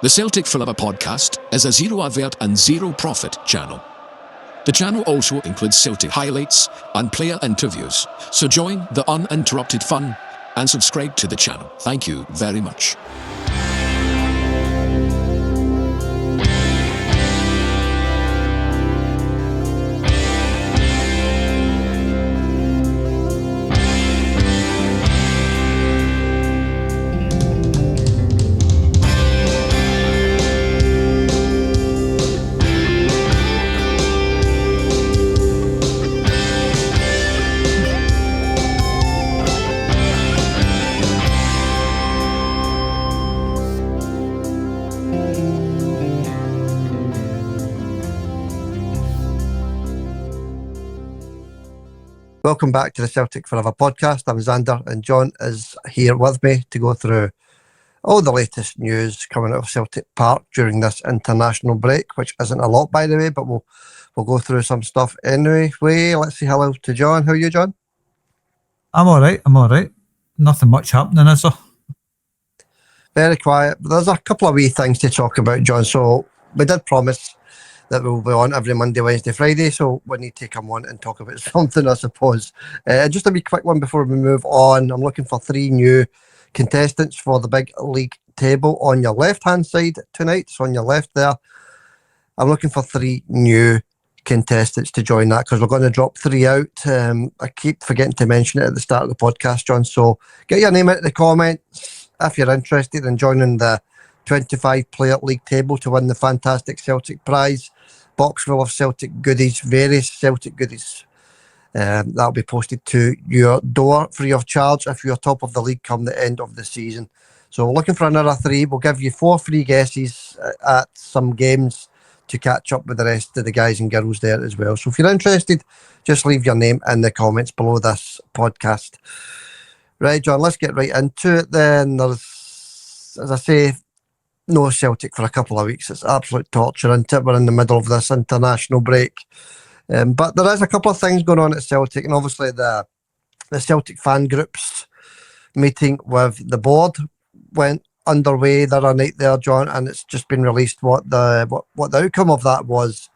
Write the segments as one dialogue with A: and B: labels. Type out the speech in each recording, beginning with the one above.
A: The Celtic Forever podcast is a zero advert and zero profit channel. The channel also includes Celtic highlights and player interviews, so join the uninterrupted fun and subscribe to the channel. Thank you very much.
B: Welcome back to the Celtic Forever podcast. I'm Xander and John is here with me to go through all the latest news coming out of Celtic Park during this international break, which isn't a lot, by the way, but we'll go through some stuff anyway. Let's say hello to John. How are you, John?
C: I'm all right. Nothing much happening, is there?
B: Very quiet. But there's a couple of wee things to talk about, John. So we did promise that we'll be on every Monday, Wednesday, Friday, so we need to come on and talk about something, I suppose. Just a wee quick one before we move on. I'm looking for 3 new contestants for the big league table on your left-hand side tonight. So on your left there, I'm looking for 3 new contestants to join that because we're going to drop 3 out. I keep forgetting to mention it at the start of the podcast, John. So get your name out in the comments if you're interested in joining the 25-player league table to win the fantastic Celtic prize. Box full of Celtic goodies, various Celtic goodies. That'll be posted to your door free of charge if you're top of the league come the end of the season. So we're looking for another 3. We'll give you 4 free guesses at some games to catch up with the rest of the guys and girls there as well. So if you're interested, just leave your name in the comments below this podcast. Right, John, let's get right into it then. There's, as I say, no Celtic for a couple of weeks. It's absolute torture, isn't it? We're in the middle of this international break. But there is a couple of things going on at Celtic, and obviously the Celtic fan groups meeting with the board went underway the other night there, John, and it's just been released what the outcome of that was.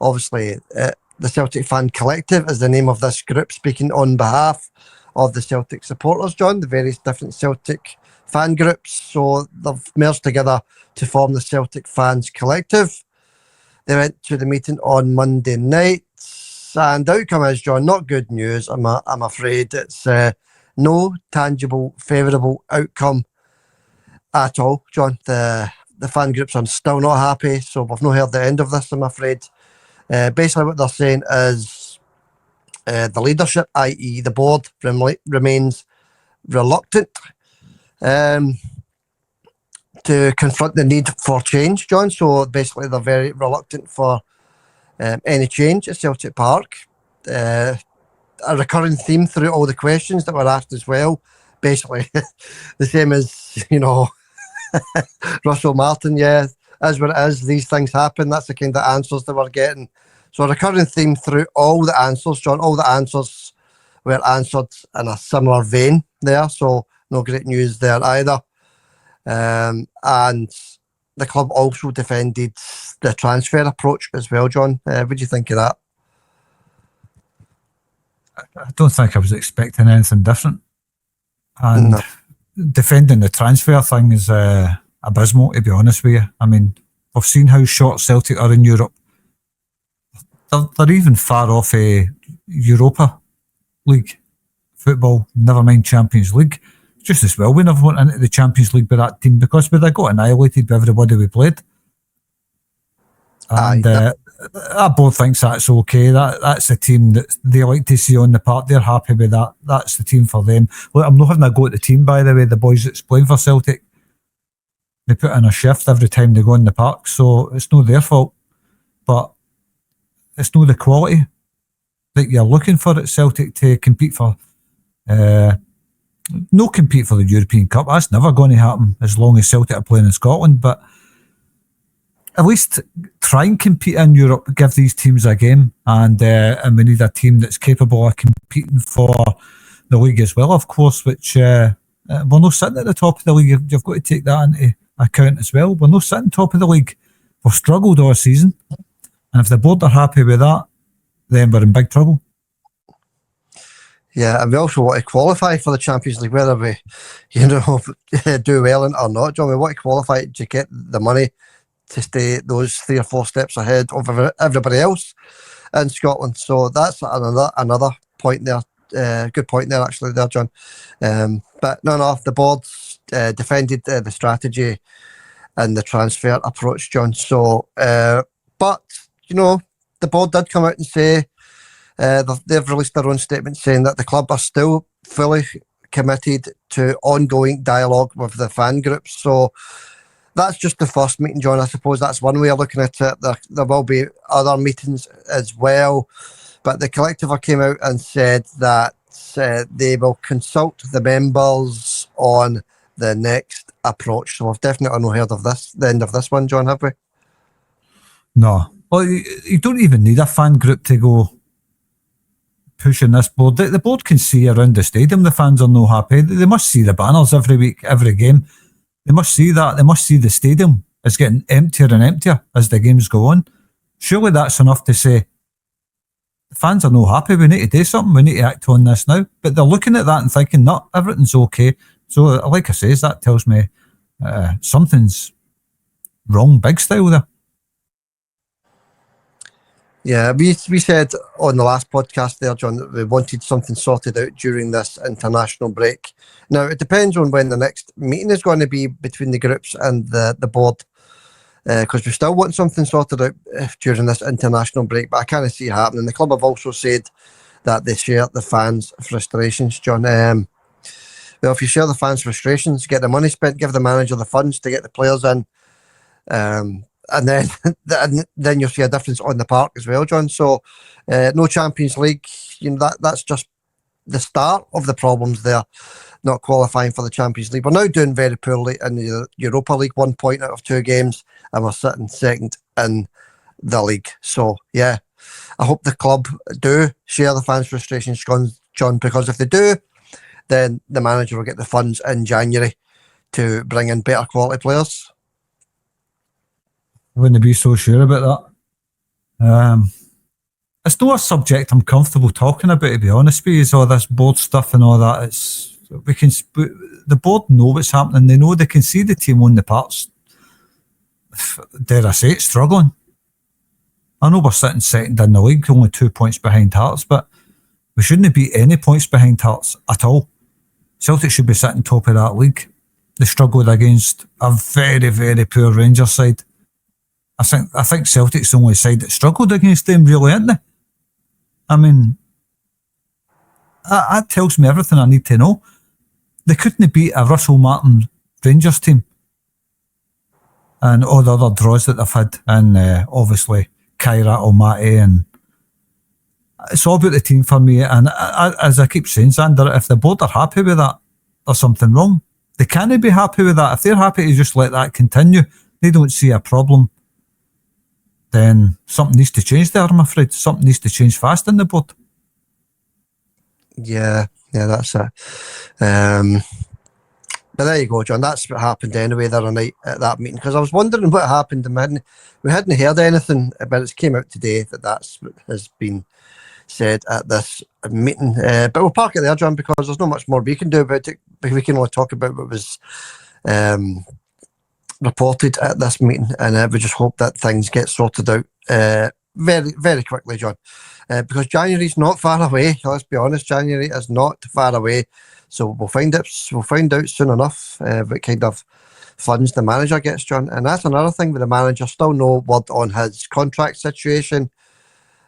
B: Obviously, the Celtic Fan Collective is the name of this group, speaking on behalf of the Celtic supporters, John, the various different Celtic fan groups. So they've merged together to form the Celtic Fans Collective. They went to the meeting on Monday night, and the outcome is, John, not good news. I'm afraid it's no tangible, favourable outcome at all, John. The fan groups are still not happy, so we've not heard the end of this, I'm afraid. Basically what they're saying is the leadership, i.e. the board, remains reluctant to confront the need for change, John. So basically they're very reluctant for any change at Celtic Park. A recurring theme through all the questions that were asked as well, basically the same as, Russell Martin, as what it is, these things happen. That's the kind of answers that we're getting. So a recurring theme through all the answers, John, all the answers were answered in a similar vein there, so no great news there either. And the club also defended the transfer approach as well, John. What do you think of that?
C: I don't think I was expecting anything different. And
B: No.
C: Defending the transfer thing is abysmal, to be honest with you. I mean, we've seen how short Celtic are in Europe. They're even far off Europa League football, never mind Champions League. Just as well we never went into the Champions League with that team because we got annihilated by everybody we played. And our board thinks that's okay. That's the team that they like to see on the park. They're happy with that. That's the team for them. Look, I'm not having a go at the team, by the way. The boys that's playing for Celtic, they put in a shift every time they go in the park, so it's not their fault. But it's not the quality that you're looking for at Celtic to compete for. No compete for the European Cup. That's never going to happen as long as Celtic are playing in Scotland. But at least try and compete in Europe. Give these teams a game, and we need a team that's capable of competing for the league as well, of course. Which we're not sitting at the top of the league. You've got to take that into account as well. We're not sitting top of the league. We've struggled all season. And if the board are happy with that, then we're in big trouble.
B: Yeah, and we also want to qualify for the Champions League, whether we, do well in it or not, John. We want to qualify to get the money to stay those 3 or 4 steps ahead of everybody else in Scotland. So that's another point there. Good point there, actually, there, John. But no, the board's defended the strategy and the transfer approach, John. So, but, the board did come out and say, they've released their own statement saying that the club are still fully committed to ongoing dialogue with the fan groups. So that's just the first meeting, John. I suppose that's one way of looking at it. There will be other meetings as well. But the collective came out and said that they will consult the members on the next approach. So we've definitely not heard of the end of this one, John, have we?
C: No. Well, you don't even need a fan group to go pushing this board. The board can see around the stadium the fans are no happy. They must see the banners every week, every game. They must see that. They must see the stadium is getting emptier and emptier as the games go on. Surely that's enough to say, the fans are no happy, we need to do something, we need to act on this now. But they're looking at that and thinking, no, everything's okay. So like I say, that tells me something's wrong big style there.
B: Yeah, we said on the last podcast there, John, that we wanted something sorted out during this international break. Now, it depends on when the next meeting is going to be between the groups and the board, because we still want something sorted out during this international break, but I can't see it happening. The club have also said that they share the fans' frustrations, John. Well, if you share the fans' frustrations, get the money spent, give the manager the funds to get the players in, and then you'll see a difference on the park as well, John. So no Champions League, that's just the start of the problems there, not qualifying for the Champions League. We're now doing very poorly in the Europa League, 1 point out of 2 games, and we're sitting second in the league. So yeah, I hope the club do share the fans' frustrations, John, because if they do, then the manager will get the funds in January to bring in better quality players.
C: I wouldn't be so sure about that. It's not a subject I'm comfortable talking about, to be honest with you. All this board stuff and all that. The board know what's happening. They know, they can see the team on the parts. Dare I say it, struggling. I know we're sitting second in the league, only 2 points behind Hearts, but we shouldn't be any points behind Hearts at all. Celtic should be sitting top of that league. They struggled against a very, very poor Rangers side. I think Celtic's the only side that struggled against them, really, isn't they? I mean, that tells me everything I need to know. They couldn't beat a Russell Martin Rangers team and all the other draws that they've had, and obviously Kyra, Almaty, and it's all about the team for me. And as I keep saying, Xander, if the board are happy with that, there's something wrong. They can't be happy with that. If they're happy to just let that continue, they don't see a problem, then something needs to change there, I'm afraid. Something needs to change fast in the board. Yeah,
B: that's it. But there you go, John. That's what happened anyway the other night at that meeting, because I was wondering what happened. We hadn't heard anything, but it came out today that's what has been said at this meeting. But we'll park it there, John, because there's not much more we can do about it. We can only talk about what was reported at this meeting, and we just hope that things get sorted out very, very quickly, John, because January's not far away. Let's be honest, January is not far away, so we'll find out soon enough what kind of funds the manager gets, John. And that's another thing with the manager, still no word on his contract situation.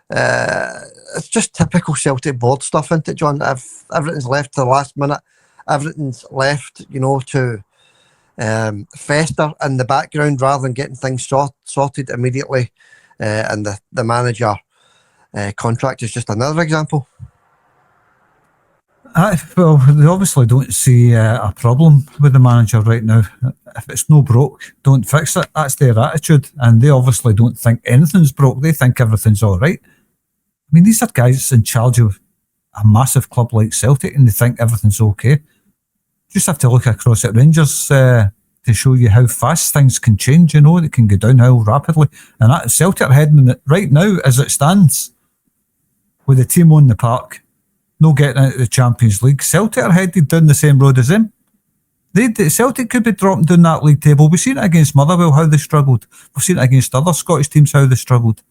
B: It's just typical Celtic board stuff, isn't it, John? If everything's left to the last minute, everything's left, to fester in the background rather than getting things sorted immediately, and the manager contract is just another example.
C: Well, they obviously don't see a problem with the manager right now. If it's no broke, don't fix it. That's their attitude, and they obviously don't think anything's broke. They think everything's all right. I mean, these are guys in charge of a massive club like Celtic, and they think everything's okay. Just have to look across at Rangers to show you how fast things can change, it can go downhill rapidly. And that Celtic are heading in it right now as it stands, with the team on the park, no getting out of the Champions League. Celtic are headed down the same road as them. Celtic could be dropping down that league table. We've seen it against Motherwell, how they struggled. We've seen it against other Scottish teams, how they struggled.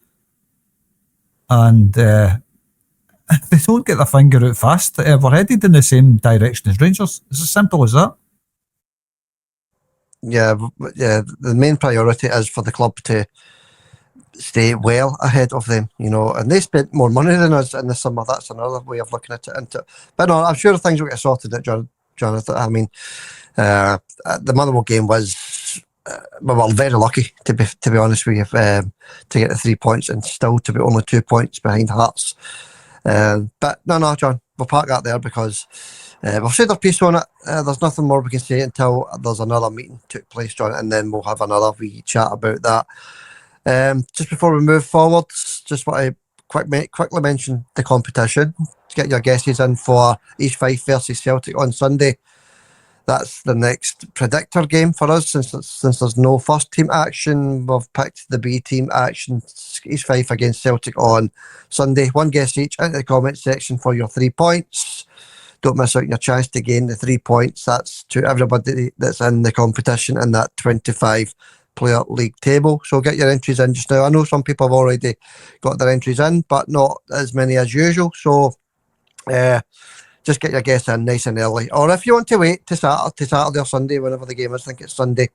C: And if they don't get their finger out fast, we're headed in the same direction as Rangers. It's as simple as that.
B: Yeah. The main priority is for the club to stay well ahead of them, and they spent more money than us in the summer. That's another way of looking at it. But no, I'm sure things will get sorted out, Jonathan. I mean, the Motherwell game was, we were very lucky to be honest with you, to get the 3 points and still to be only 2 points behind Hearts. But no, John, we'll park that there because we've said our piece on it. There's nothing more we can say until there's another meeting took place, John, and then we'll have another wee chat about that. Just before we move forward, just want to quickly mention the competition. Get your guesses in for East Fife versus Celtic on Sunday. That's the next predictor game for us. Since there's no first team action, we've picked the B team action, East Fife against Celtic on Sunday. One guess each into the comment section for your 3 points. Don't miss out on your chance to gain the 3 points. That's to everybody that's in the competition in that 25-player league table. So get your entries in just now. I know some people have already got their entries in, but not as many as usual. So just get your guess in nice and early. Or if you want to wait to Saturday or Sunday, whenever the game is, I think it's Sunday,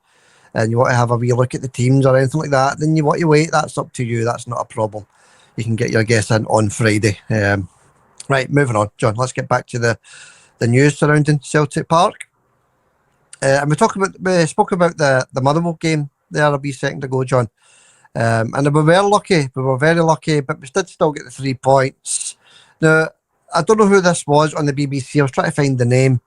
B: and you want to have a wee look at the teams or anything like that, then you want to wait. That's up to you. That's not a problem. You can get your guess in on Friday. Right, moving on, John. Let's get back to the news surrounding Celtic Park. And we spoke about the Motherwell game there a wee second ago, John. And we were lucky. We were very lucky, but we did still get the 3 points. Now, I don't know who this was on the BBC. I was trying to find the name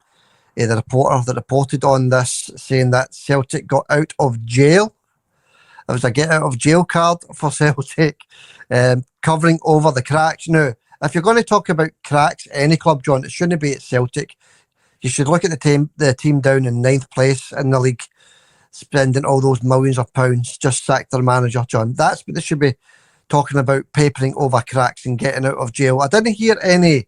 B: of the reporter that reported on this, saying that Celtic got out of jail. It was a get out of jail card for Celtic, covering over the cracks. Now, if you're going to talk about cracks, any club, John, it shouldn't be at Celtic. You should look at the team down in 9th place in the league, spending all those millions of pounds, just sacked their manager, John. That's what they should be talking about, papering over cracks and getting out of jail. I didn't hear any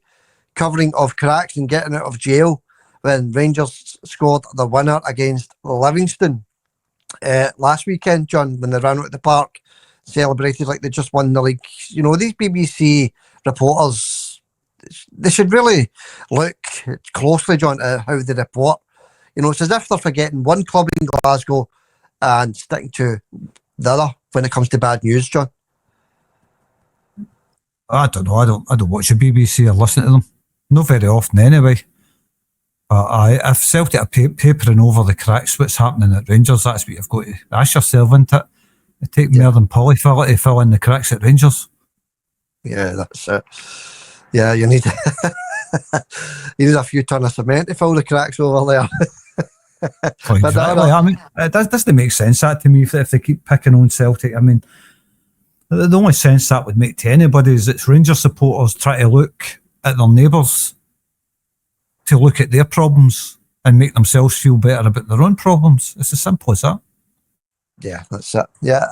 B: covering of cracks and getting out of jail when Rangers scored the winner against Livingston last weekend, John, when they ran out of the park, celebrated like they just won the league. These BBC reporters, they should really look closely, John, at how they report. It's as if they're forgetting one club in Glasgow and sticking to the other when it comes to bad news, John.
C: I don't know. I don't watch the BBC or listen to them. Not very often anyway. If Celtic are papering over the cracks, what's happening at Rangers, that's what you've got to ask yourself, isn't it? It takes more than polyfill to fill in the cracks at Rangers. Yeah,
B: that's it. Yeah, you need you need a few tons of cement to fill the cracks over there.
C: Exactly. I mean, it doesn't make sense that to me if they keep picking on Celtic. I mean, the only sense that would make to anybody is it's Rangers supporters trying to look at their neighbours to look at their problems and make themselves feel better about their own problems. It's as simple as that.
B: Yeah, that's it. Yeah,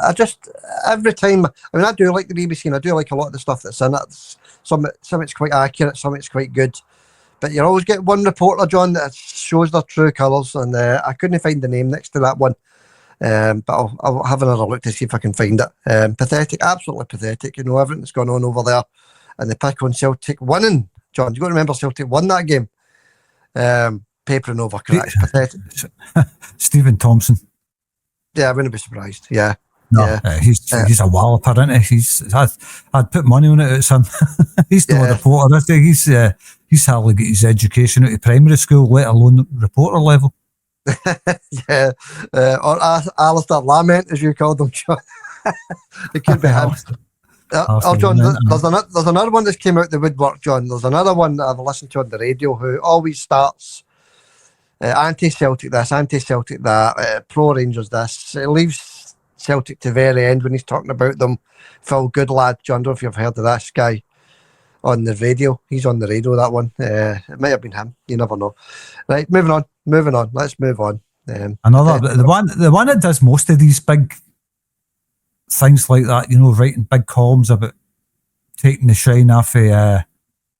B: every time, I do like the BBC and I do like a lot of the stuff that's in it. Some it's quite accurate, some it's quite good. But you always get one reporter, John, that shows their true colours, and I couldn't find the name next to that one. But I'll have another look to see if I can find it. Pathetic, absolutely pathetic. Everything that's gone on over there. And they pick on Celtic winning. John, you've got to remember Celtic won that game. Papering over cracks, pathetic.
C: Stephen Thompson.
B: Yeah, I wouldn't be surprised. Yeah.
C: No, yeah. He's a walloper, isn't he? I'd put money on it. It's him. He's not a reporter, is he? He's hardly got his education out of primary school, let alone reporter level.
B: Yeah, or Alistair Lament, as you called him, John. It could be him. John, there's another one that's came out the woodwork, John. There's another one that I've listened to on the radio who always starts anti-Celtic this, anti-Celtic that, pro-Rangers this. It leaves Celtic to the very end when he's talking about them. Phil Goodlad, John, I don't know if you've heard of this guy on the radio. He's on the radio, that one. It might have been him. You never know. Right, moving on. Let's move on.
C: Another the one that does most of these big things like that, you know, writing big columns about taking the shine off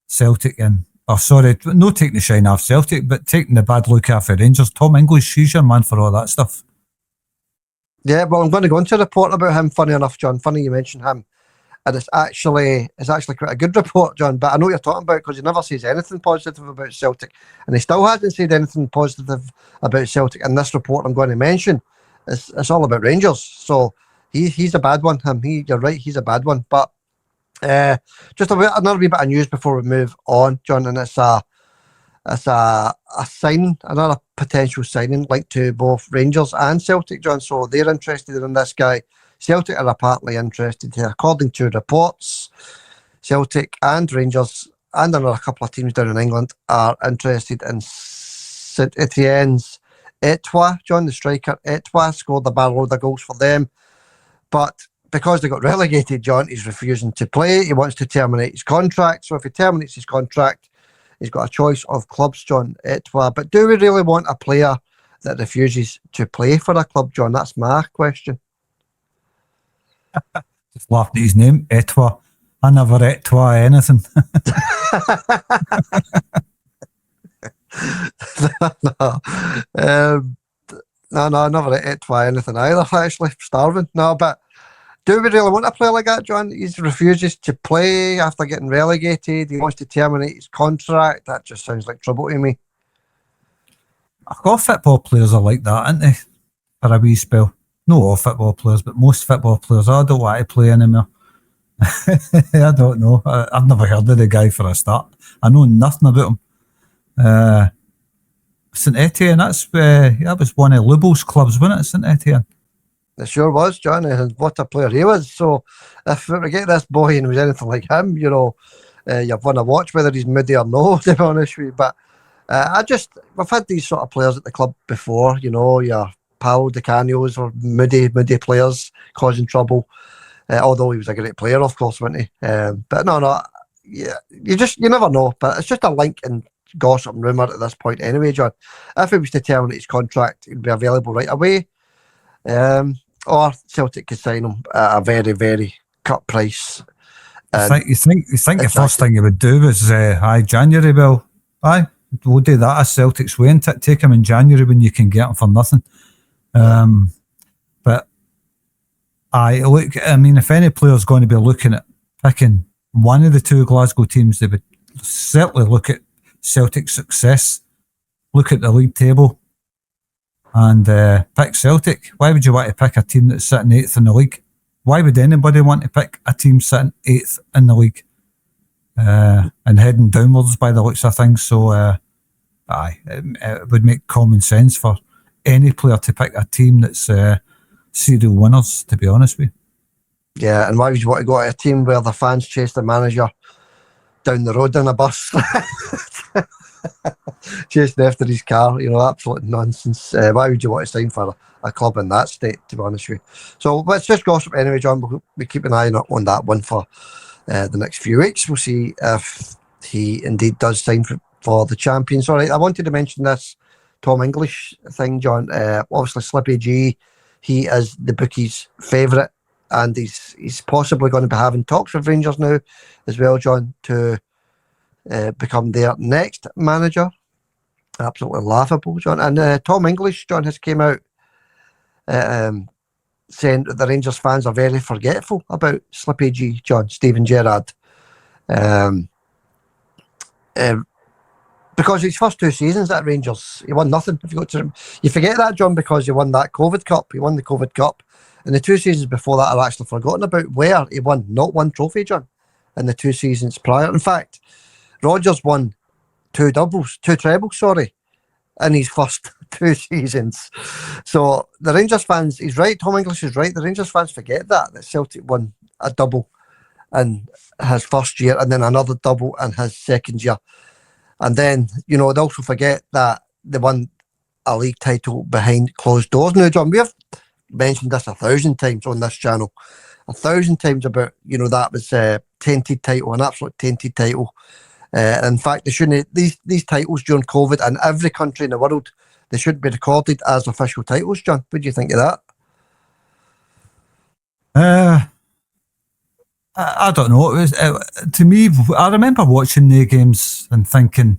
C: Celtic and not taking the shine off Celtic, but taking the bad look off Rangers. Tom English, he's your man for all that stuff.
B: Yeah, well, I'm going to go into a report about him. Funny enough, John. Funny you mentioned him, and it's actually quite a good report, John. But I know what you're talking about because he never says anything positive about Celtic, and he still hasn't said anything positive about Celtic. In this report, I'm going to mention, it's all about Rangers. So he's a bad one. You're right, he's a bad one. But just another wee bit of news before we move on, John, and it's a signing, another potential signing linked to both Rangers and Celtic, John. So they're interested in this guy. Celtic are apparently interested here. According to reports, Celtic and Rangers and another couple of teams down in England are interested in St Etienne's Etoile. John, the striker, Etoile scored a barrel load of goals for them. But because they got relegated, John, he's refusing to play. He wants to terminate his contract. So if he terminates his contract, he's got a choice of clubs, John, Etoile. But do we really want a player that refuses to play for a club, John? That's my question.
C: Just laughed at his name, Etoile. I never Etoile anything.
B: No, I never Etoile anything either, actually. Starving. No, but do we really want a player like that, John? He refuses to play after getting relegated. He wants to terminate his contract. That just sounds like trouble to me.
C: I've got football players are like that, aren't they? For a wee spell. Not all football players, but most football players. I don't want to play anymore. I don't know. I've never heard of the guy for a start. I know nothing about him. St Etienne, that was one of Lubo's clubs, wasn't it, St Etienne?
B: It sure was, John, and what a player he was. So if we get this boy and he was anything like him, you know, you've won a watch whether he's moody or no, to be honest with you. But we've had these sort of players at the club before, you know, your Paolo Di Canio's or moody players causing trouble. Although he was a great player, of course, wasn't he? But yeah, you never know. But it's just a link and gossip and rumour at this point anyway, John. If he was to terminate his contract, he'd be available right away. Or Celtic could sign him at a very, very cut price.
C: You think exactly. The first thing you would do was January, Bill. We'll do that as Celtic's way and take him in January when you can get him for nothing. But if any player's going to be looking at picking one of the two Glasgow teams, they would certainly look at Celtic's success, look at the league table, and pick Celtic. Why would you want to pick a team that's sitting 8th in the league? Why would anybody want to pick a team sitting 8th in the league and heading downwards by the looks of things? So, it would make common sense for any player to pick a team that's serial winners, to be honest with you.
B: Yeah, and why would you want to go to a team where the fans chase the manager down the road in a bus? Chasing after his car, you know, absolute nonsense. Why would you want to sign for a club in that state, to be honest with you? So let's just gossip anyway, John. We'll keep an eye on that one for the next few weeks. We'll see if he indeed does sign for the champions. All right, I wanted to mention this Tom English thing, John. Obviously, Slippy G, he is the bookies' favourite, and he's possibly going to be having talks with Rangers now as well, John, to become their next manager. Absolutely laughable, John. And Tom English, John, has came out saying that the Rangers fans are very forgetful about Slippy G, John, Steven Gerrard. Because his first 2 seasons at Rangers, he won nothing. You forget that, John, because he won that COVID Cup. He won the COVID Cup. And the 2 seasons before that are actually forgotten about, where he won not one trophy, John, in the 2 seasons prior. In fact, Rodgers won 2 trebles, in his first 2 seasons. So the Rangers fans, he's right, Tom English is right, the Rangers fans forget that Celtic won a double in his first year and then another double in his second year. And then, you know, they also forget that they won a league title behind closed doors. Now, John, we have mentioned this 1,000 times on this channel, 1,000 times about, you know, that was a tainted title, an absolute tainted title. In fact, they shouldn't. These titles during COVID in every country in the world, they should be recorded as official titles. John, what do you think of that?
C: I don't know. It was to me. I remember watching the games and thinking,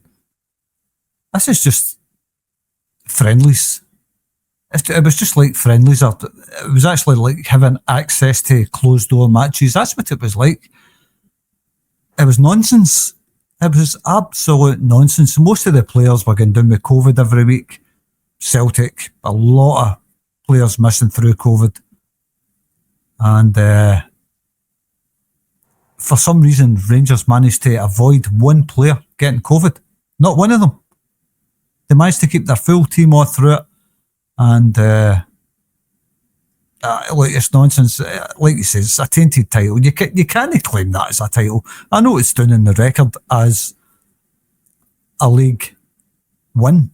C: "This is just friendlies." It was just like friendlies. It was actually like having access to closed door matches. That's what it was like. It was nonsense. It was absolute nonsense. Most of the players were going down with COVID every week. Celtic, a lot of players missing through COVID, and for some reason, Rangers managed to avoid one player getting COVID. Not one of them. They managed to keep their full team all through it. And like, it's nonsense. Like you say, it's a tainted title. You can't claim that as a title. I know it's down in the record as a league win.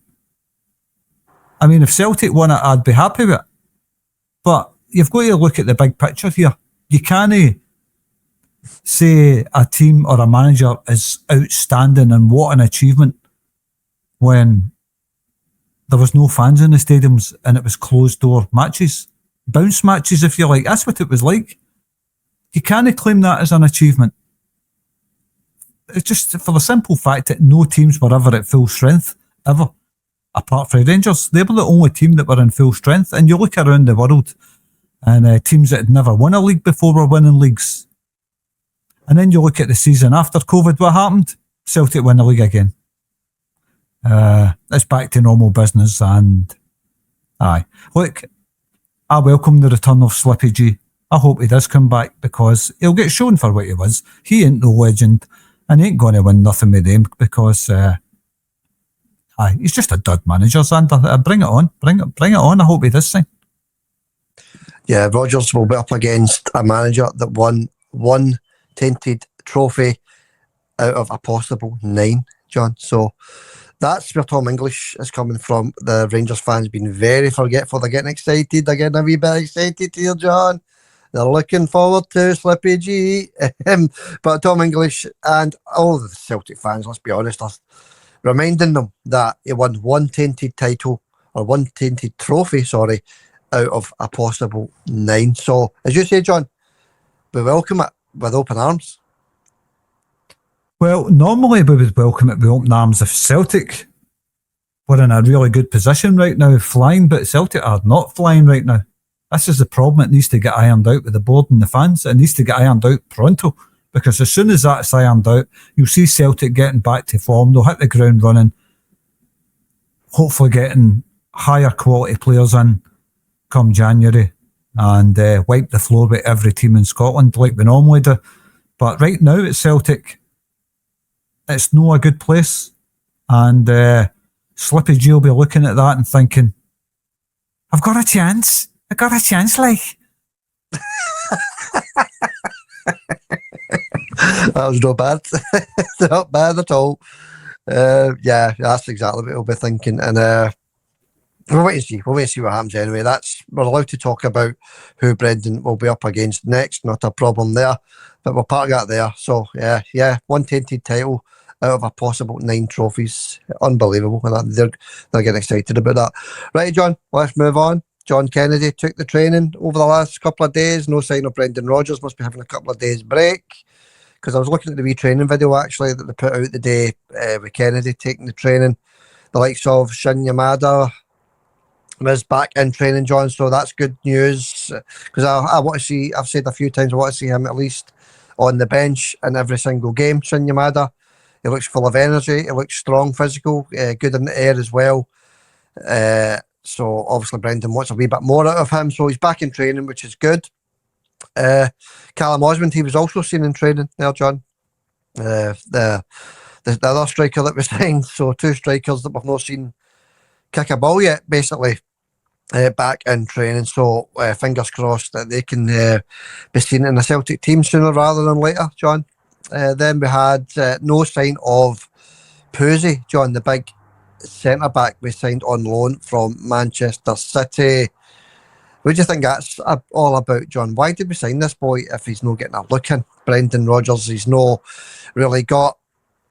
C: I mean, if Celtic won it, I'd be happy with it. But you've got to look at the big picture here. You can't say a team or a manager is outstanding and what an achievement when there was no fans in the stadiums and it was closed door matches, bounce matches if you like. That's what it was like. You can't claim that as an achievement. It's just for the simple fact that no teams were ever at full strength, ever, apart from Rangers. They were the only team that were in full strength. And you look around the world and teams that had never won a league before were winning leagues. And then you look at the season after COVID, what happened? Celtic win the league again. It's back to normal business, and aye. Look, I welcome the return of Slippy G. I hope he does come back because he'll get shown for what he was. He ain't no legend and he ain't going to win nothing with them because he's just a dud manager, Xander. Bring it on. Bring it on. I hope he does sign.
B: Yeah, Rodgers will be up against a manager that won one tainted trophy out of a possible 9, John. So that's where Tom English is coming from. The Rangers fans being very forgetful. They're getting excited. They're getting a wee bit excited here, John. They're looking forward to Slippy G. But Tom English and all of the Celtic fans, let's be honest, are reminding them that he won one tainted title, or one tainted trophy, sorry, out of a possible 9. So, as you say, John, we welcome it with open arms.
C: Well, normally we would welcome it with open arms if Celtic were in a really good position right now, flying, but Celtic are not flying right now. This is the problem. It needs to get ironed out with the board and the fans. It needs to get ironed out pronto, because as soon as that's ironed out, you'll see Celtic getting back to form. They'll hit the ground running, hopefully getting higher quality players in come January and wipe the floor with every team in Scotland like we normally do. But right now at Celtic, it's not a good place, and Slippy G will be looking at that and thinking, I've got a chance, like.
B: That was not bad. Not bad at all. Yeah, that's exactly what he'll be thinking. And we'll wait and see. We'll wait and see what happens anyway. We're allowed to talk about who Brendan will be up against next. Not a problem there. But we'll park that there. So, yeah, one tainted title out of a possible 9 trophies. Unbelievable. And they're getting excited about that. Right, John, let's move on. John Kennedy took the training over the last couple of days. No sign of Brendan Rodgers. Must be having a couple of days break. Because I was looking at the wee training video, actually, that they put out the day with Kennedy taking the training. The likes of Shin Yamada is back in training, John, so that's good news. Because I want to see, I've said a few times, I want to see him at least on the bench in every single game. Shin Yamada, he looks full of energy, he looks strong, physical, good in the air as well. So obviously Brendan wants a wee bit more out of him, so he's back in training, which is good. Callum Osmond, he was also seen in training there, John. The other striker that was signed, so 2 strikers that we've not seen kick a ball yet, basically, back in training. So fingers crossed that they can be seen in the Celtic team sooner rather than later, John. Then we had no sign of Pusey, John, the big centre-back we signed on loan from Manchester City. What do you think that's all about, John? Why did we sign this boy if he's not getting a look in? Brendan Rodgers, he's not really got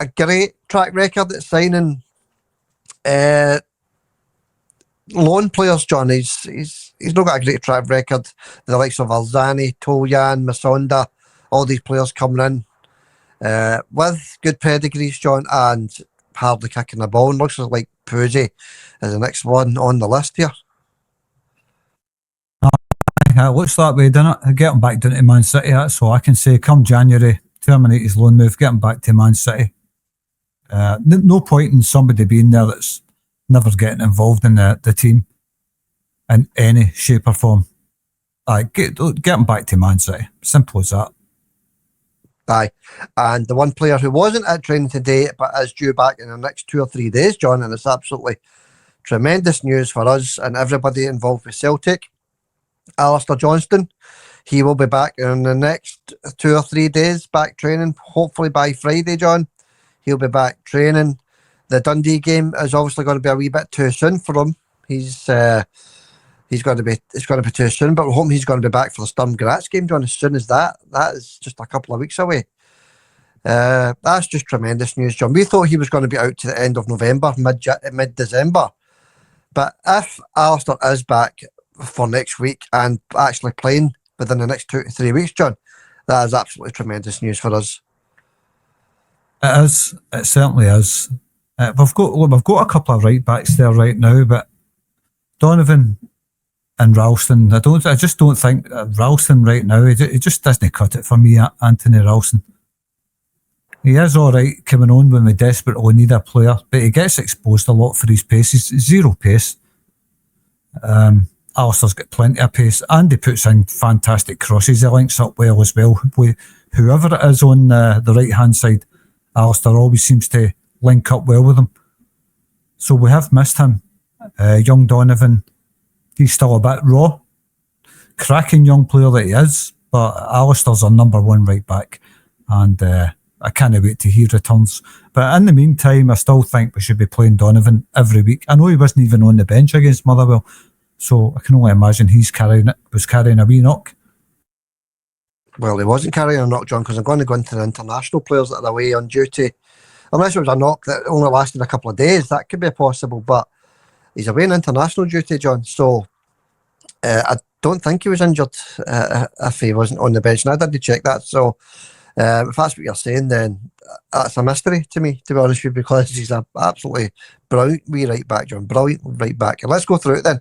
B: a great track record at signing loan players, John. He's not got a great track record. The likes of Alzani, Toljan, Masonda, all these players coming in with good pedigrees, John, and hardly kicking the ball. And looks like Poozy is the next one on the list here.
C: It looks that way, doesn't it? Get him back down to Man City, that's all I can say. Come January, terminate his loan move, get him back to Man City. No point in somebody being there that's never getting involved in the team in any shape or form. Get him back to Man City. Simple as that.
B: Aye. And the one player who wasn't at training today but is due back in the next 2 or 3 days, John, and it's absolutely tremendous news for us and everybody involved with Celtic. Alistair Johnston, he will be back in the next 2 or 3 days, back training, hopefully by Friday, John. He'll be back training. The Dundee game is obviously going to be a wee bit too soon for him. It's going to be too soon, but we're hoping he's going to be back for the Sturm Graz game, John, as soon as that. That is just a couple of weeks away. That's just tremendous news, John. We thought he was going to be out to the end of November, mid-December. But if Alistair is back for next week and actually playing within the next 2 to 3 weeks, John, that is absolutely tremendous news for us.
C: It is. It certainly is. We've got a couple of right backs there right now, but Donovan and Ralston, I just don't think Ralston right now, he just doesn't cut it for me, Anthony Ralston. He is all right coming on when we desperately need a player, but he gets exposed a lot for his pace. He's zero pace. Alistair's got plenty of pace, and he puts in fantastic crosses. He links up well as well. Whoever it is on the right-hand side, Alistair always seems to link up well with him. So we have missed him. Young Donovan, he's still a bit raw. Cracking young player that he is, but Alistair's our number one right back, and I can't wait till he returns. But in the meantime, I still think we should be playing Donovan every week. I know he wasn't even on the bench against Motherwell, so I can only imagine was carrying a wee knock.
B: Well, he wasn't carrying a knock, John, because I'm going to go into the international players that are away on duty. Unless it was a knock that only lasted a couple of days, that could be possible, but he's away on international duty, John, so I don't think he was injured if he wasn't on the bench, and I did check that, so if that's what you're saying, then that's a mystery to me, to be honest with you, because he's an absolutely brilliant wee right back, John, brilliant right back. And let's go through it then.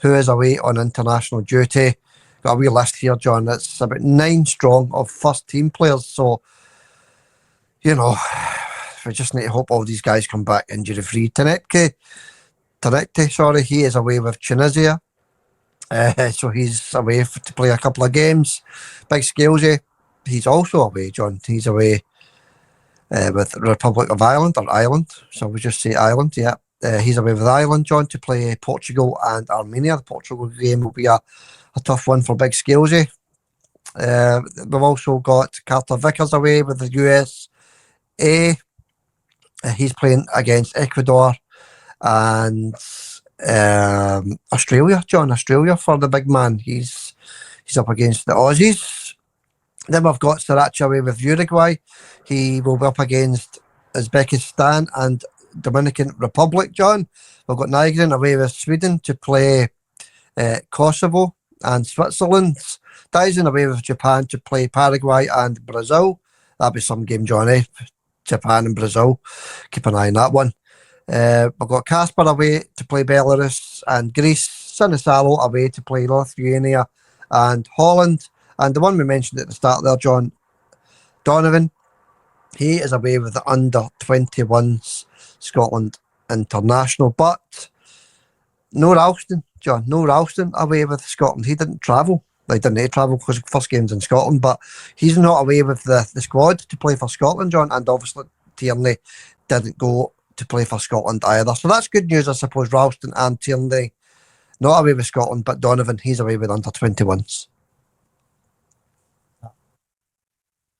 B: Who is away on international duty? Got a wee list here, John. It's about 9 strong of first team players, so we just need to hope all these guys come back injury free. Tanekte, he is away with Tunisia, so he's away to play a couple of games. Big Scalesy, he's also away, John. He's away with the Republic of Ireland, or Ireland, so we just say Ireland, yeah. He's away with Ireland, John, to play Portugal and Armenia. The Portugal game will be a tough one for Big Scalesy. We've also got Carter Vickers away with the USA. He's playing against Ecuador and Australia, John. Australia for the big man. He's up against the Aussies. Then we've got Sriracha away with Uruguay. He will be up against Uzbekistan and Dominican Republic, John. We've got Nygren away with Sweden to play Kosovo and Switzerland. Dyson away with Japan to play Paraguay and Brazil. That'll be some game, Johnny. Japan and Brazil. Keep an eye on that one. We've got Casper away to play Belarus and Greece. Sinisalo away to play Lithuania and Holland. And the one we mentioned at the start there, John, Donovan, he is away with the under-21s Scotland International. But no Ralston, John, no Ralston away with Scotland. He didn't travel. They didn't travel because first game's in Scotland, but he's not away with the squad to play for Scotland, John, and obviously Tierney didn't go to play for Scotland either. So that's good news, I suppose. Ralston and Tierney not away with Scotland, but Donovan, he's away with under-21s.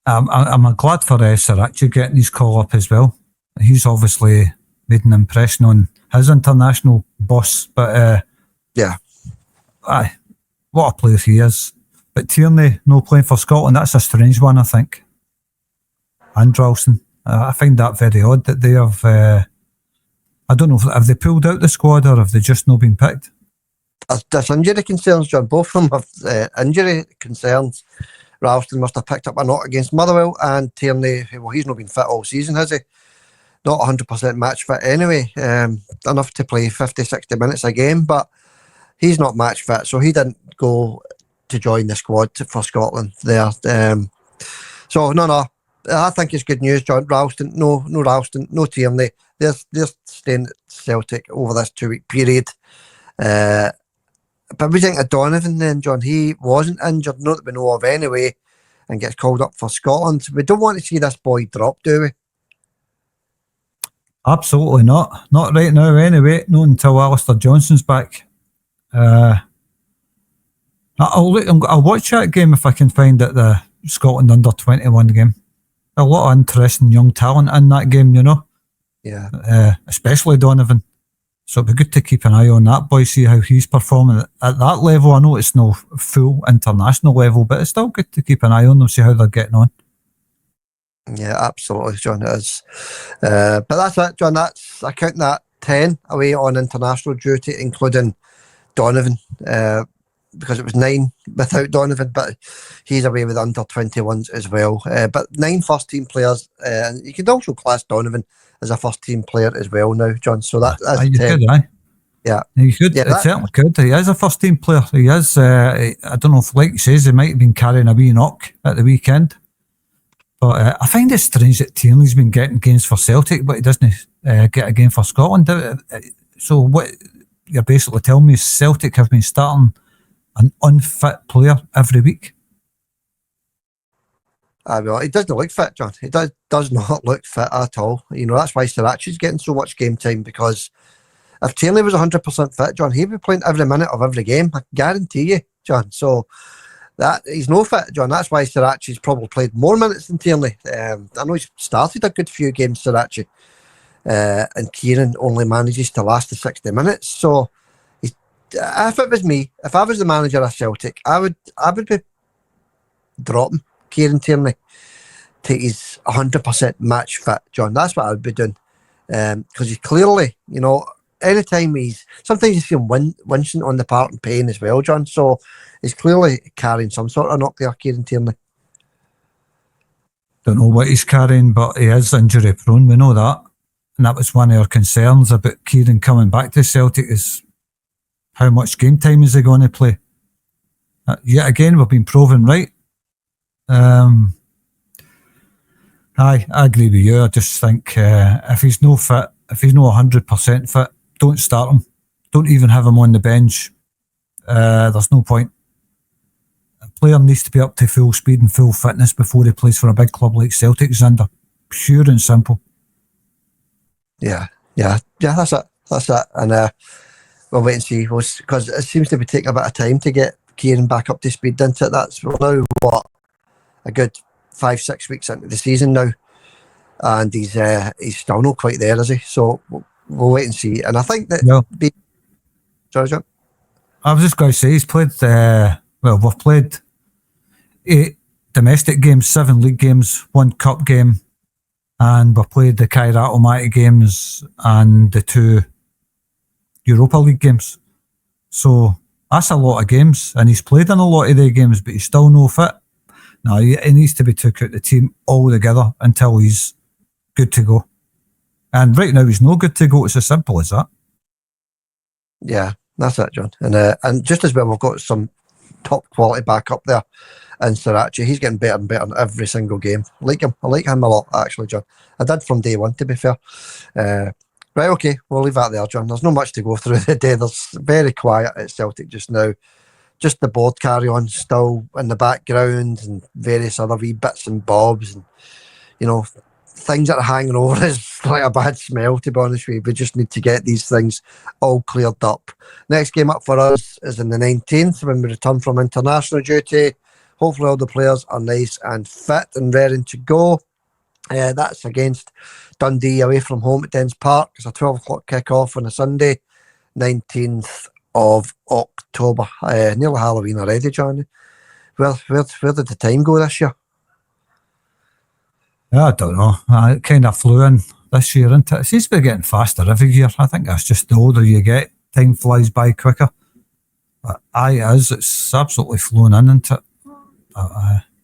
B: I'm glad for Sriracha getting his call up as well. He's obviously made an impression on his international boss, but aye, what a player he is. But Tierney, no playing for Scotland, that's a strange one, I think. And Ralston, I find that very odd that they have
C: I don't know, have they pulled out the squad or have they just not been picked?
B: There's injury concerns, John. Both of them have injury concerns. Ralston must have picked up a knock against Motherwell, and Tierney, well, he's not been fit all season, has he? Not 100% match fit anyway. Enough to play 50, 60 minutes a game, but he's not match fit, so he didn't go to join the squad for Scotland there. So, no. I think it's good news, John. Ralston, no Ralston, no Tierney. They're staying at Celtic over this 2-week period. But we think of Donovan then, John. He wasn't injured, not that we know of anyway, and gets called up for Scotland. We don't want to see this boy drop, do we?
C: Absolutely not. Not right now anyway. Not until Alistair Johnson's back. I'll watch that game if I can find it, the Scotland under-21 game. A lot of interesting young talent in that game, you know.
B: Yeah.
C: Especially Donovan. So it'd be good to keep an eye on that boy, see how he's performing at that level. I know it's no full international level, but it's still good to keep an eye on them, see how they're getting on.
B: Yeah, absolutely, John, it is. But that's it, John. I count that 10 away on international duty, including Donovan, because it was 9 without Donovan, but he's away with under-21s as well. But 9 first-team players, and you could also class Donovan as a first-team player as well now, John. So that's
C: you
B: 10.
C: could, aye.
B: Yeah.
C: You could.
B: Yeah,
C: it certainly could. He is a first-team player. He is. I don't know if, like he says, he might have been carrying a wee knock at the weekend. But I find it strange that Tierney's been getting games for Celtic, but he doesn't get a game for Scotland. So what you're basically telling me is Celtic have been starting an unfit player every week?
B: Well, he doesn't look fit, John. He does not look fit at all. You know, that's why Sriracha's getting so much game time, because if Tierney was 100% fit, John, he'd be playing every minute of every game. I guarantee you, John. So that he's no fit, John. That's why Sriracha's probably played more minutes than Tierney. I know he's started a good few games, Sriracha, and Kieran only manages to last the 60 minutes. So if it was me, if I was the manager of Celtic, I would be dropping Kieran Tierney to his 100% match fit, John. That's what I would be doing, because he's clearly, you know, anytime sometimes you see him wincing on the part and pain as well, John. So he's clearly carrying some sort of knock there, Kieran Tierney.
C: Don't know what he's carrying, but he is injury prone. We know that, and that was one of our concerns about Kieran coming back to Celtic, is how much game time is he going to play? Yet again, we've been proven right. I agree with you. I just think if he's no fit, if he's no 100% fit, don't start him. Don't even have him on the bench. There's no point. A player needs to be up to full speed and full fitness before he plays for a big club like Celtic, Xander. Pure and simple.
B: Yeah, that's it. And we'll wait and see, because it seems to be taking a bit of time to get Kieran back up to speed, doesn't it? That's now a good 5-6 weeks into the season now, and he's still not quite there, is he? So we'll wait and see. And I think that sorry, John.
C: I was just going to say he's played. We've played 8 domestic games, 7 league games, 1 cup game, and we've played the Kairat Almaty games and the 2 Europa League games. So that's a lot of games, and he's played in a lot of their games, but he's still no fit. No, he needs to be took out the team altogether until he's good to go. And right now he's no good to go. It's as simple as that.
B: Yeah, that's it, John. And just as well, we've got some top quality back up there in Sriracha. He's getting better and better in every single game. I like him a lot, actually, John. I did from day one, to be fair. Right, okay, we'll leave that there, John. There's not much to go through the day. There's very quiet at Celtic just now. Just the board carry on still in the background, and various other wee bits and bobs, and you know, things that are hanging over is like a bad smell, to be honest with you. We just need to get these things all cleared up. Next game up for us is on the 19th when we return from international duty. Hopefully all the players are nice and fit and ready to go. That's against Dundee away from home at Dens Park. It's a 12 o'clock kick-off on a Sunday, 19th of October. Nearly Halloween already, John. Where did the time go this year?
C: Yeah, I don't know. It kind of flew in. this year, isn't it? It seems to be getting faster every year. I think that's just the older you get, time flies by quicker. But it's absolutely flown in, isn't it?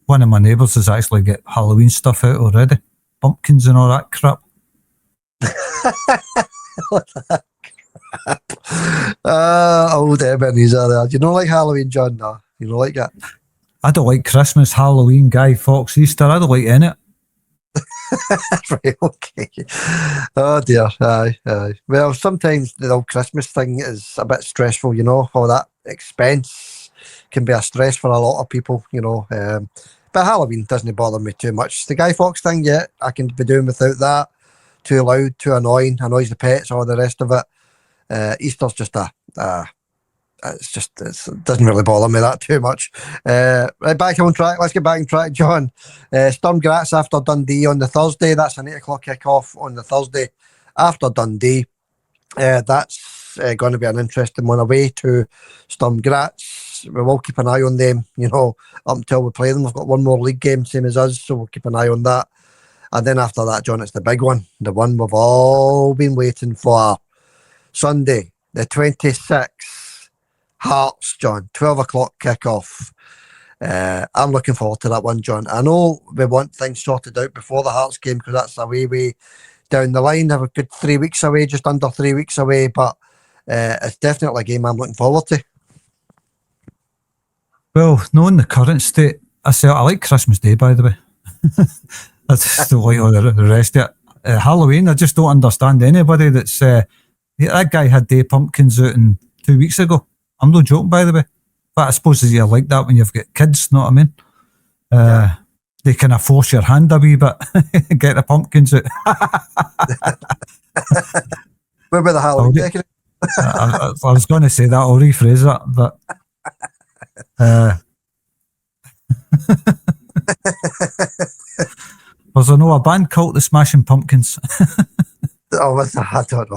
C: One of my neighbours has actually got Halloween stuff out already. Pumpkins and all that crap.
B: What the crap? Old Ebenezer there. Do you not like Halloween, John? No, you don't like it?
C: I don't like Christmas, Halloween, Guy Fawkes, Easter. I don't like any of it.
B: Right, okay. Oh dear, aye. Well, sometimes the old Christmas thing is a bit stressful, all that expense can be a stress for a lot of people, but Halloween doesn't bother me too much. The Guy Fawkes thing, yeah, I can be doing without that. Too loud, too annoying, annoys the pets, all the rest of it. Easter's just it doesn't really bother me that too much. Right, back on track. Let's get back on track, John. Sturm Graz after Dundee on the Thursday. That's an 8 o'clock kick-off on the Thursday after Dundee. That's going to be an interesting one away to Sturm Graz. We will keep an eye on them, up until we play them. We've got one more league game, same as us, so we'll keep an eye on that. And then after that, John, it's the big one. The one we've all been waiting for. Sunday, the 26th. Hearts, John, 12 o'clock kick-off. I'm looking forward to that one, John. I know we want things sorted out before the Hearts game because that's away way down the line. They're a good 3 weeks away, just under 3 weeks away, but it's definitely a game I'm looking forward to.
C: Well, knowing the current state, I like Christmas Day, by the way. I just don't like all the rest of it. Halloween, I just don't understand anybody that's... that guy had day pumpkins out 2 weeks ago. I'm not joking, by the way. But I suppose you're like that when you've got kids, know what I mean? They kind of force your hand a wee bit, get the pumpkins out.
B: What about the Halloween decorations?
C: I was going to say that, I'll rephrase that, but... was there no a band called the Smashing Pumpkins?
B: Oh, I don't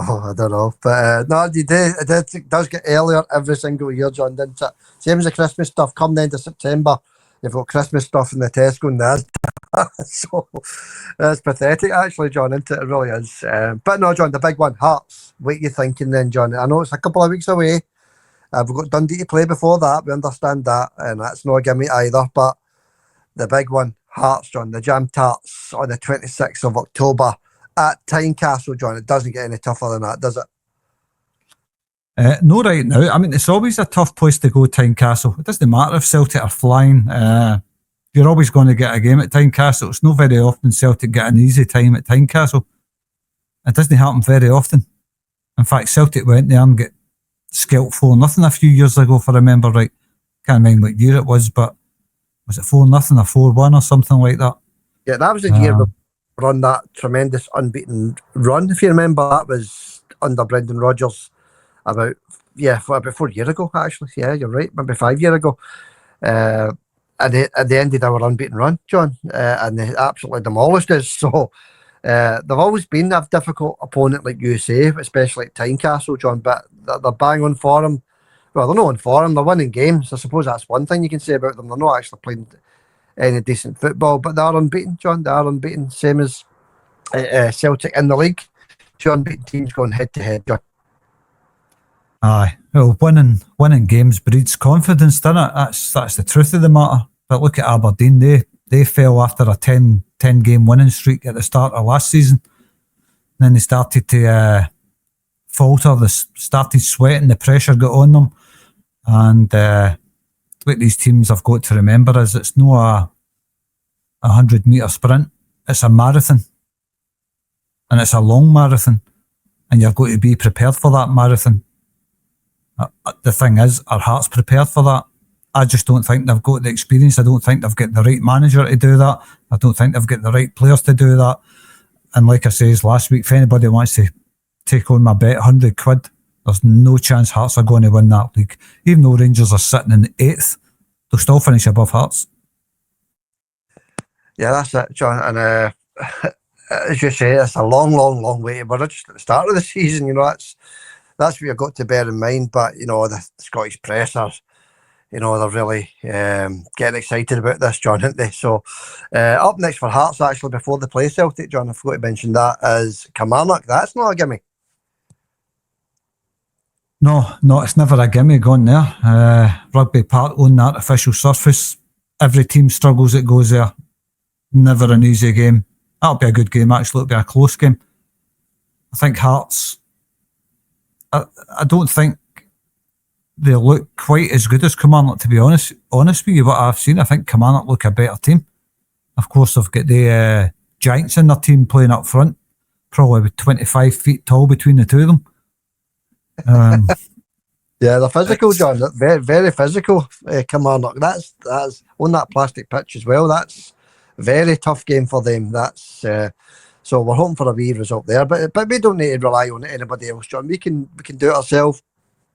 B: know. But no, it does get earlier every single year, John, doesn't it? Same as the Christmas stuff. Come the end of September, you've got Christmas stuff in the Tesco and the Asda. So it's pathetic, actually, John, isn't it? It really is. But no, John, the big one, Hearts. What are you thinking then, John? I know it's a couple of weeks away. We've got Dundee to play before that. We understand that, and that's no gimme either. But the big one, Hearts, John, the Jam Tarts on the 26th of October. At Tynecastle, John, it doesn't get any tougher than that, does it?
C: No, right now. I mean, it's always a tough place to go, Tynecastle. It doesn't matter if Celtic are flying. You're always going to get a game at Tynecastle. It's not very often Celtic get an easy time at Tynecastle. It doesn't happen very often. In fact, Celtic went there and got scalped 4-0 a few years ago, if I remember right. Can't remember what year it was, but was it 4-0 or 4-1 or something like that?
B: Yeah, that was the year we run that tremendous unbeaten run. If you remember, that was under Brendan Rodgers about 4 years ago, actually. Yeah, you're right, maybe 5 years ago. And they ended our unbeaten run, John, and they absolutely demolished us. So they've always been a difficult opponent like USA, especially at Tynecastle, John, but they're bang on form. Well, they're not on form, they're winning games. I suppose that's one thing you can say about them. They're not actually playing any decent football, but they are unbeaten, John. They are unbeaten, same as Celtic in the league. Two unbeaten teams going head to head, John.
C: Aye, well, winning games breeds confidence, doesn't it? That's the truth of the matter. But look at Aberdeen; they fell after a 10 game winning streak at the start of last season. And then they started to falter. They started sweating. The pressure got on them, and what these teams have got to remember is it's not a 100-metre sprint. It's a marathon. And it's a long marathon. And you've got to be prepared for that marathon. The thing is, our Hearts prepared for that. I just don't think they've got the experience. I don't think they've got the right manager to do that. I don't think they've got the right players to do that. And like I says last week, if anybody wants to take on my bet, 100 quid, there's no chance Hearts are going to win that league. Even though Rangers are sitting in 8th, they'll still finish above Hearts.
B: Yeah, that's it, John. And as you say, it's a long way. We're just at the start of the season, that's what you've got to bear in mind. But, the Scottish press are, they're really getting excited about this, John, aren't they? So up next for Hearts, actually, before they play Celtic, John, I forgot to mention that, is Kilmarnock. That's not a gimme.
C: No, it's never a gimme going there. Rugby Park on the artificial surface. Every team struggles that goes there. Never an easy game. That'll be a good game, actually. It'll be a close game. I think Hearts, I don't think they look quite as good as Kilmarnock, to be honest with you. What I've seen, I think Kilmarnock look a better team. Of course, they've got the Giants in their team playing up front, probably with 25 feet tall between the two of them.
B: Yeah, they're physical, John. They're very, very physical. Kilmarnock. That's on that plastic pitch as well. That's a very tough game for them. That's so we're hoping for a wee result there. But we don't need to rely on anybody else, John. We can do it ourselves.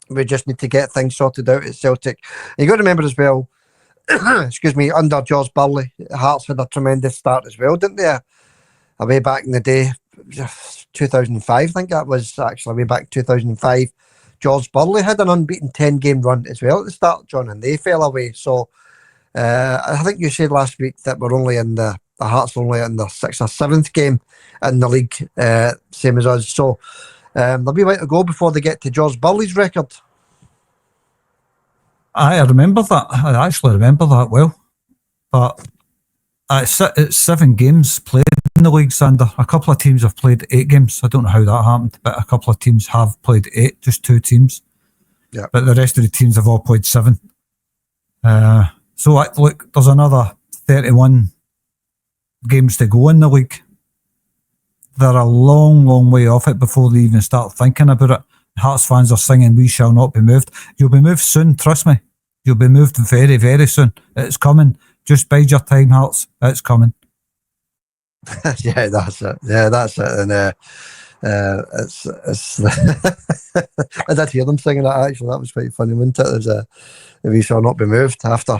B: We just need to get things sorted out at Celtic. You got to remember as well, excuse me, under George Burley, Hearts had a tremendous start as well, didn't they? Way back in the day, 2005, I think that was actually way back 2005. George Burley had an unbeaten 10-game run as well at the start, John, and they fell away. So I think you said last week that we're only in the Hearts are only in their 6th or 7th game in the league, same as us. So there'll be a way to go before they get to George Burley's record.
C: I remember that. I actually remember that well. But it's 7 games played in the league, Sander. A couple of teams have played 8 games. I don't know how that happened, but a couple of teams have played 8, just 2 teams.
B: Yeah.
C: But the rest of the teams have all played 7. So look, there's another 31 games to go in the league. They're a long, long way off it before they even start thinking about it. Hearts fans are singing, "We shall not be moved." You'll be moved soon, trust me. You'll be moved very, very soon. It's coming. Just bide your time, Hearts. It's coming.
B: Yeah, that's it. And it's I did hear them singing that, actually. That was quite funny, wasn't it? There's "We shall not be moved" after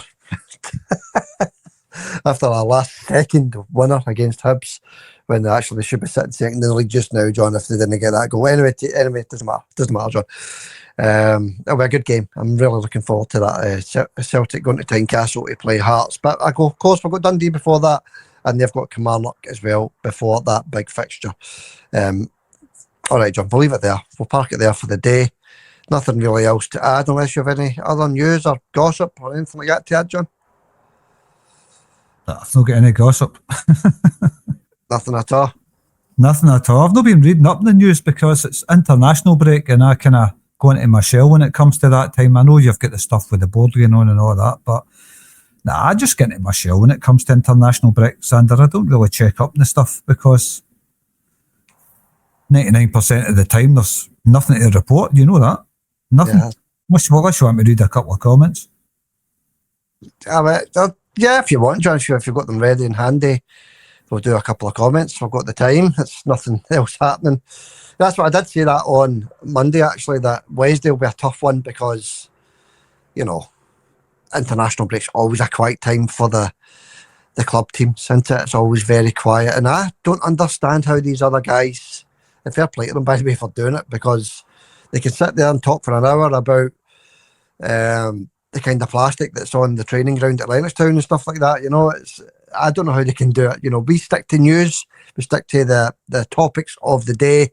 B: our last second winner against Hibs, when they should be sitting second in the league just now, John, if they didn't get that goal. Anyway, it doesn't matter, John. It'll be a good game. I'm really looking forward to that. Celtic going to Tynecastle to play Hearts, but of course we've got Dundee before that, and they've got Kilmarnock as well before that big fixture. All right, John, we'll leave it there. We'll park it there for the day. Nothing really else to add unless you have any other news or gossip or anything like that to add, John.
C: I've not got any gossip.
B: Nothing at all.
C: Nothing at all. I've not been reading up the news because it's international break and I kind of go into my shell when it comes to that time. I know you've got the stuff with the board going on and all that, but I just get into my shell when it comes to international break, Sander. I don't really check up on the stuff because 99% of the time there's nothing to report. You know that? Nothing.
B: Yeah.
C: Unless you want me to read a couple of comments.
B: Yeah, if you want, John, if you've got them ready and handy, we'll do a couple of comments. We've got the time. It's nothing else happening. That's what I did say that on Monday, actually, that Wednesday will be a tough one because, international break's always a quiet time for the club teams, isn't it? It's always very quiet. And I don't understand how these other guys, and fair play to them, by the way, for doing it, because they can sit there and talk for an hour about the kind of plastic that's on the training ground at Lennoxtown and stuff like that. I don't know how they can do it. We stick to news. We stick to the topics of the day.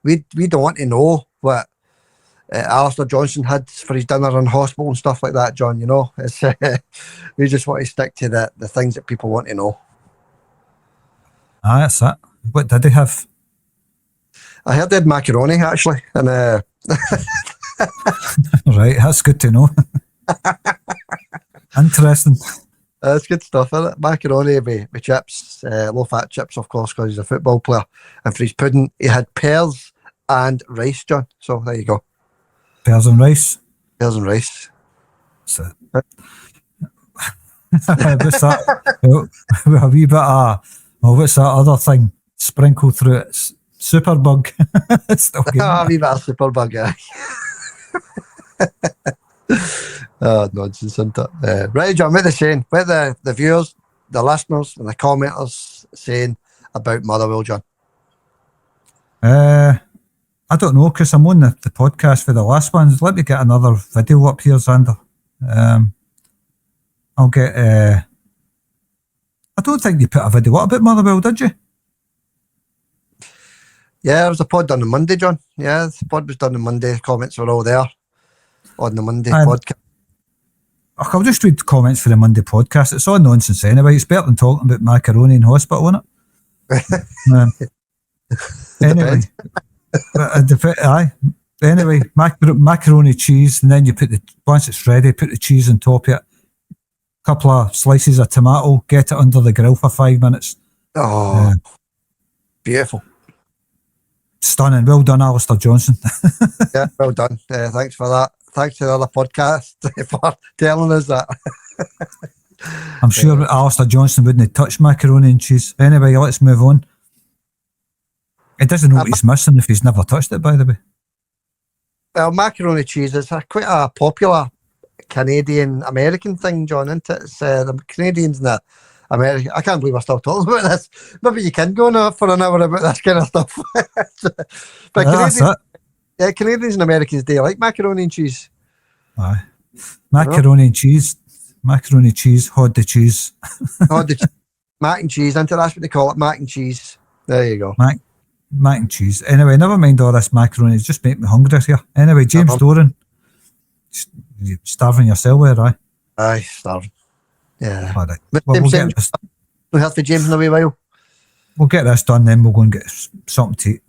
B: We don't want to know what Alistair Johnson had for his dinner in hospital and stuff like that, John. It's we just want to stick to the things that people want to know.
C: That's it. What did he have?
B: I heard they had macaroni, actually. And
C: right, that's good to know. Interesting.
B: It's good stuff, isn't it? Macaroni with chips, low-fat chips, of course, because he's a football player. And for his pudding, he had pears and rice, John. So there you go.
C: Pears and rice?
B: Pears and rice.
C: That's it. What's that? A wee bit of, what's that other thing? Sprinkle through it. Superbug. It's still good.
B: A wee bit of superbug, yeah. Oh, nonsense, isn't it? Right, John, what are they saying? What are the viewers, the listeners, and the commenters saying about Motherwell, John?
C: I don't know, because I'm on the podcast for the last ones. Let me get another video up here, Xander. I'll get. I don't think you put a video up about Motherwell, did you?
B: Yeah, there was a pod done on Monday, John. Yeah, the pod was done on Monday. The comments were all there on the Monday podcast.
C: I'll just read the comments for the Monday podcast. It's all nonsense anyway. It's better than talking about macaroni in hospital, isn't it? Anyway, aye. Anyway, macaroni cheese, and then you put once it's ready, put the cheese on top of it. Couple of slices of tomato, get it under the grill for 5 minutes.
B: Oh, beautiful.
C: Stunning. Well done, Alistair Johnson.
B: Yeah, well done. Thanks for that. Thanks to the other podcast for telling us that.
C: I'm sure Alistair Johnson wouldn't touch macaroni and cheese. Anyway, let's move on. He doesn't know what he's missing if he's never touched it, by the way.
B: Well, macaroni cheese is quite a popular Canadian-American thing, John, isn't it? It's the Canadians and the American. I can't believe we're still talking about this. Maybe you can go on for an hour about this kind of stuff. But Canadians and Americans, do like macaroni and cheese.
C: Aye. Macaroni and cheese. Macaroni cheese, hod the cheese.
B: Mac and cheese, isn't it? That's what they call it, mac and cheese. There you go.
C: Mac and cheese. Anyway, never mind all this macaroni. It's just make me hungry here. Anyway, James Doran. You're starving yourself there, right?
B: Aye, starving. Yeah.
C: All right.
B: But
C: we'll get this.
B: We'll have to James in a wee while.
C: We'll get this done, then we'll go and get something to eat.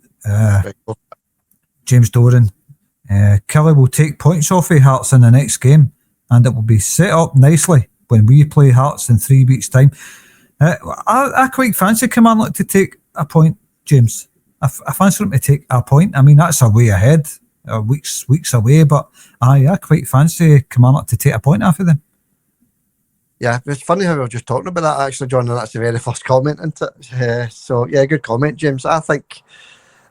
C: James Doran. Kelly will take points off of Hearts in the next game, and it will be set up nicely when we play Hearts in 3 weeks' time. I quite fancy Kilmarnock to take a point, James. I fancy them to take a point. I mean, that's a way ahead, weeks away, but I quite fancy Kilmarnock to take a point off of them.
B: Yeah, it's funny how we were just talking about that, actually, John, and that's the very first comment, isn't it? So, yeah, good comment, James. I think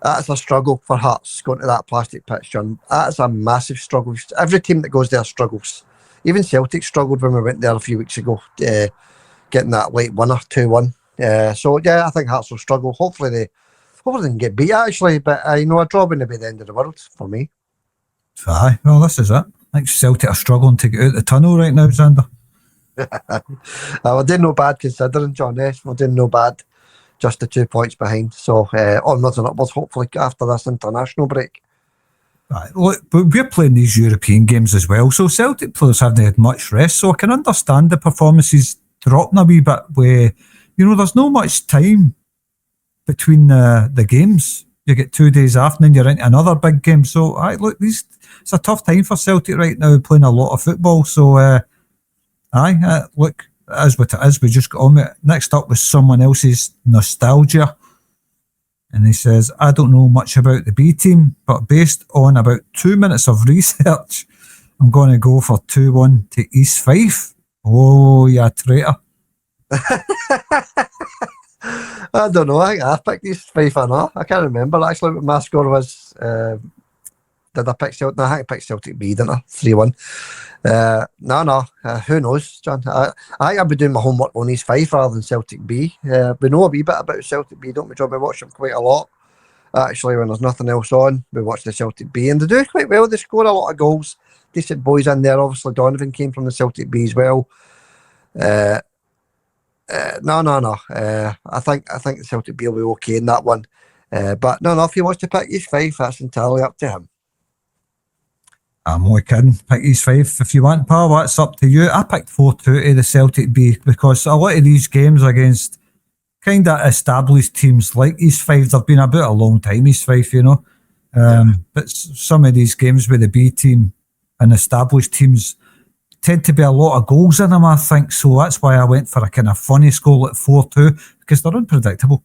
B: that's a struggle for Hearts going to that plastic pitch, John. That's a massive struggle. Every team that goes there struggles. Even Celtic struggled when we went there a few weeks ago, getting that late winner, 2-1. So, yeah, I think Hearts will struggle. Hopefully they can get beat, actually, but a draw wouldn't be the end of the world for me.
C: Aye, well, this is it. I think Celtic are struggling to get out the tunnel right now, Xander.
B: We're doing no bad considering, John. We're doing no bad. Just the 2 points behind. So onwards and upwards, hopefully, after this international break.
C: Right. Look, but we're playing these European games as well, so Celtic players haven't had much rest, so I can understand the performances dropping a wee bit where, there's no much time between the games. You get 2 days after and then you're into another big game. So, it's a tough time for Celtic right now, playing a lot of football. So, look, as what it is, we just got on with it. Next up was someone else's nostalgia. And he says, I don't know much about the B team, but based on about 2 minutes of research, I'm going to go for 2-1 to East Fife. Oh, you traitor.
B: I don't know. I think I picked East Fife or not. I can't remember actually what my score was. Did I pick Celtic? No, I think I picked Celtic B, didn't I? 3-1. No. Who knows, John? I think I'll be doing my homework on East Fife rather than Celtic B. We know a wee bit about Celtic B, don't we, John? We watch them quite a lot. Actually, when there's nothing else on, we watch the Celtic B, and they do quite well. They score a lot of goals. Decent boys in there. Obviously, Donovan came from the Celtic B as well. No. I think the Celtic B will be okay in that one. But no, if he wants to pick East Fife, that's entirely up to him.
C: I'm only kidding. Pick East Fife if you want, pal. That's up to you. I picked 4-2 to the Celtic B because a lot of these games against kind of established teams like East Fife, they've been about a long time, East Fife, But some of these games with the B team and established teams tend to be a lot of goals in them, I think. So that's why I went for a kind of funny score like 4-2 because they're unpredictable.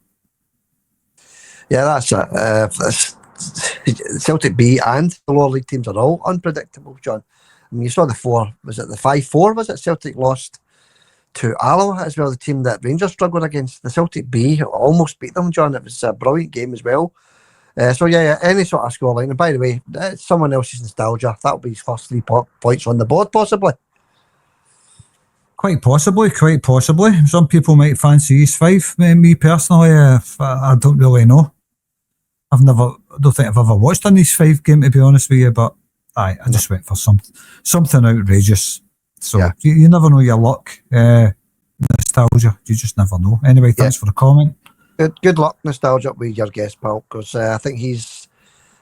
C: Yeah,
B: that's it. Celtic B and the lower league teams are all unpredictable, John. I mean, you saw the 5-4, was it? Celtic lost to Alloa as well, the team that Rangers struggled against. The Celtic B almost beat them, John. It was a brilliant game as well. So, any sort of scoreline. And by the way, it's someone else's nostalgia. That'll be his first 3 points on the board, possibly.
C: Quite possibly. Some people might fancy East Fife. Me personally, I don't really know. I don't think I've ever watched an East Fife game, to be honest with you, but I just went for something outrageous. So
B: Yeah.
C: you never know your luck. Nostalgia, you just never know. Anyway, thanks for the comment.
B: Good luck, Nostalgia, with your guest, pal, because I think he's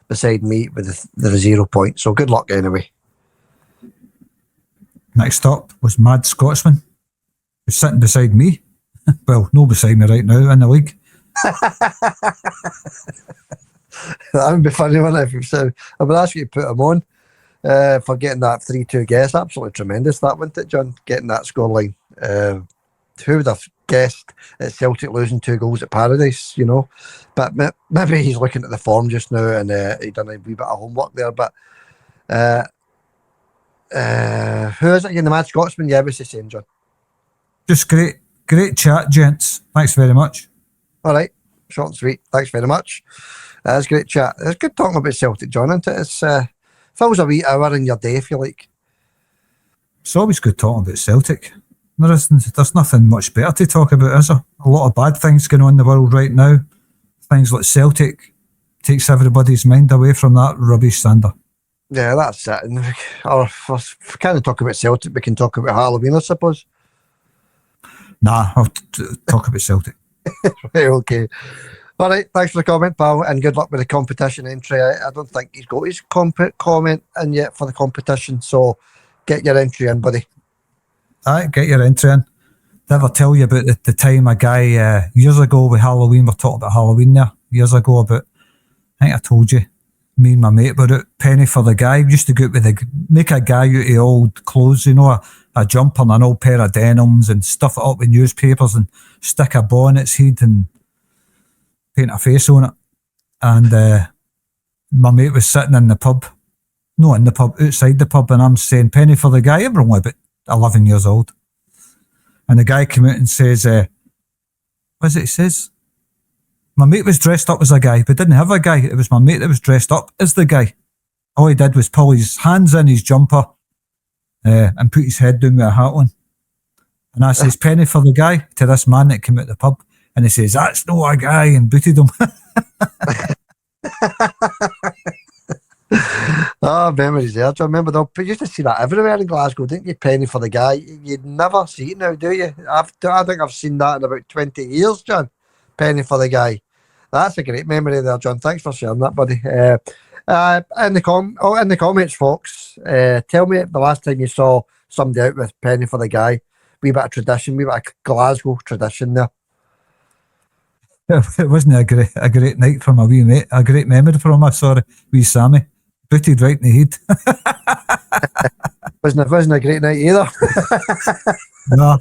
B: beside me with the 0 points. So good luck anyway.
C: Next up was Mad Scotsman, who's sitting beside me. Well, no beside me right now in the league.
B: That would be funny, wouldn't it? If I would ask you to put him on for getting that 3-2 guess. Absolutely tremendous, that, wasn't it, John? Getting that scoreline. Who would have guessed at Celtic losing 2 goals at Paradise, you know? But maybe he's looking at the form just now and he done a wee bit of homework there. But who is it again? The Mad Scotsman? Yeah, what's he saying, John?
C: Just great chat, gents. Thanks very much.
B: All right, short and sweet. Thanks very much. That's great chat. It's good talking about Celtic, John, isn't it? It's fills a wee hour in your day, if you like.
C: It's always good talking about Celtic. There's nothing much better to talk about, is there? A lot of bad things going on in the world right now. Things like Celtic takes everybody's mind away from that rubbish Sander.
B: Yeah, that's it. Or if we can't talk about Celtic, we can talk about Halloween, I suppose.
C: Nah, I'll talk about Celtic.
B: Right, okay. All right, thanks for the comment, pal, and good luck with the competition entry. I don't think he's got his comment in yet for the competition, so get your entry in, buddy.
C: Aye, get your entry in. Did I ever tell you about the time a guy years ago with Halloween, we're talking about Halloween there, years ago about, I think I told you, me and my mate were out penny for the guy. We used to go out with make a guy out of old clothes, you know, a jumper and an old pair of denims and stuff it up with newspapers and stick a ball in its head and paint a face on it. And my mate was sitting in the pub, not in the pub, outside the pub, and I'm saying penny for the guy. Everyone was about 11 years old. And the guy came out and says, what is it he says? My mate was dressed up as a guy, but didn't have a guy. It was my mate that was dressed up as the guy. All he did was pull his hands in his jumper and put his head down with a hat on. And I says, penny for the guy, to this man that came out the pub. And he says, that's no a guy, and booted him.
B: Oh, memories there. Do you remember though? You used to see that everywhere in Glasgow, didn't you? Penny for the guy. You'd never see it now, do you? I think I've seen that in about 20 years, John. Penny for the guy. That's a great memory there, John. Thanks for sharing that, buddy. In the comments, folks, tell me the last time you saw somebody out with penny for the guy. Wee bit of tradition, wee bit of Glasgow tradition there.
C: It wasn't a great night for my wee mate. A great memory for him. Sorry, wee Sammy. Booted right in the head.
B: wasn't a great night either.
C: No.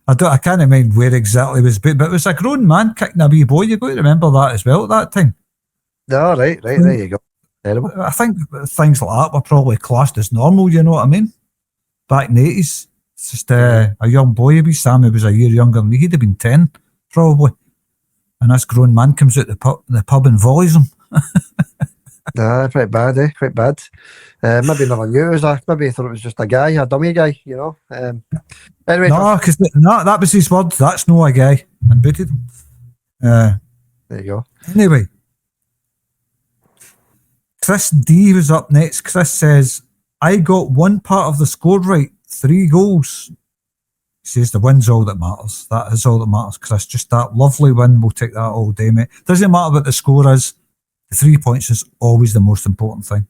C: I can't mind where exactly it was, but it was a grown man kicking a wee boy. You've got to remember that as well at that time.
B: No, right, there you go. Terrible.
C: I think things like that were probably classed as normal, you know what I mean? Back in the 80s. It's just a young boy, wee Sammy was a year younger than me. He'd have been 10, probably. And this grown man comes out the pub and volleys him.
B: Nah, quite bad, quite bad. Maybe never knew it was maybe he thought it was just a guy, a dummy guy, you know. Anyway,
C: no, because that was his word. That's no a guy, and booted him.
B: There you go.
C: Anyway, Chris D was up next. Chris says, I got one part of the score right, 3 goals. He says the win's all that matters. That is all that matters, Chris. Just that lovely win. We'll take that all day, mate. Doesn't matter what the score is. The 3 points is always the most important thing.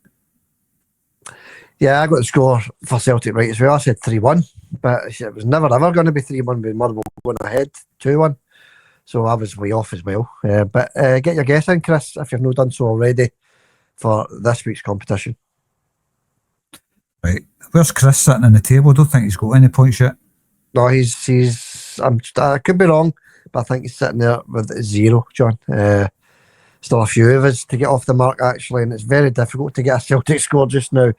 B: Yeah, I got the score for Celtic right as well. I said 3-1, but it was never ever going to be 3-1 with Motherwell going ahead 2-1. So I was way off as well. But get your guess in, Chris, if you've not done so already for this week's competition.
C: Right. Where's Chris sitting on the table? I don't think he's got any points yet.
B: No, I could be wrong, but I think he's sitting there with 0, John. Still a few of us to get off the mark, actually, and it's very difficult to get a Celtic score just now.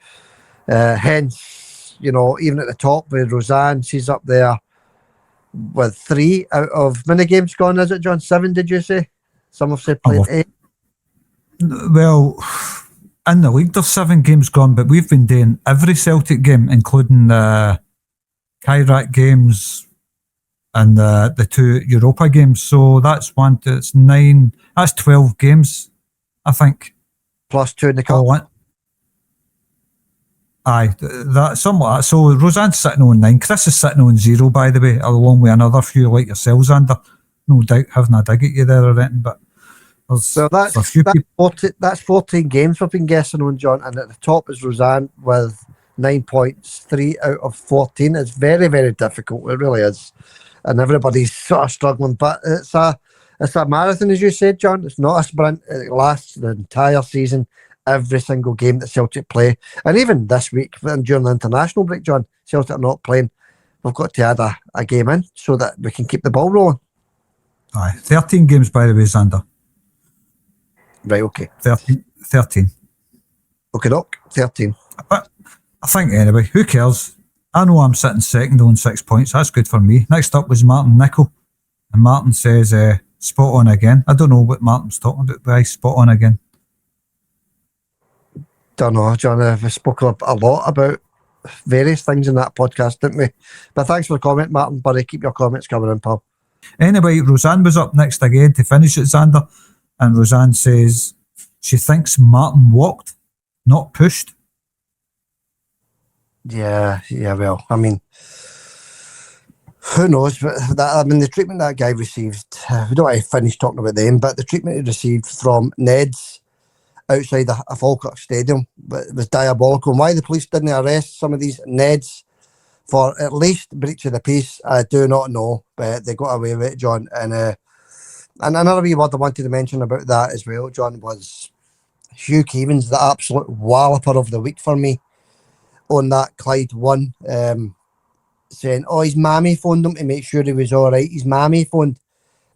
B: Hence, you know, even at the top with Roseanne, she's up there with 3 out of many games gone, is it, John? 7, did you say? Some have said played 8.
C: Well, in the league, there's 7 games gone, but we've been doing every Celtic game, including the Kyrat games and the 2 Europa games. So that's 9, that's 12 games, I think.
B: Plus 2 in the cup.
C: Aye, that's something like that. So Roseanne's sitting on 9. Chris is sitting on 0, by the way, along with another few like yourselves, Ander. No doubt having a dig at you there or anything, but
B: So
C: there's a few people.
B: that's 14 games we've been guessing on, John, and at the top is Roseanne with 9 points, 3 out of 14. It's very, very difficult. It really is, and everybody's sort of struggling. But it's a marathon, as you said, John. It's not a sprint. It lasts the entire season. Every single game that Celtic play, and even this week during the international break, John, Celtic are not playing. We've got to add a game in so that we can keep the ball rolling.
C: Aye, 13 games, by the way, Xander.
B: Right, okay.
C: 13.
B: Okay, doc, 13.
C: But I think anyway, who cares? I know I'm sitting second on 6 points. That's good for me. Next up was Martin Nicol, and Martin says spot on again. I don't know what Martin's talking about, but spot on again.
B: Don't know, John. We spoke a lot about various things in that podcast, didn't we? But thanks for the comment, Martin. Buddy, keep your comments coming in, pal.
C: Anyway, Roseanne was up next again to finish it, Xander. And Roseanne says she thinks Martin walked, not pushed.
B: Yeah, well, I mean, who knows? But the treatment that guy received, we don't want to finish talking about them, but the treatment he received from Ned's outside a Falkirk Stadium was diabolical. And why the police didn't arrest some of these Neds for at least breach of the peace, I do not know, but they got away with it, John. And another wee word I wanted to mention about that as well, John, was Hugh Keevins, the absolute walloper of the week for me on that Clyde one, saying, his mammy phoned him to make sure he was all right. His mammy phoned.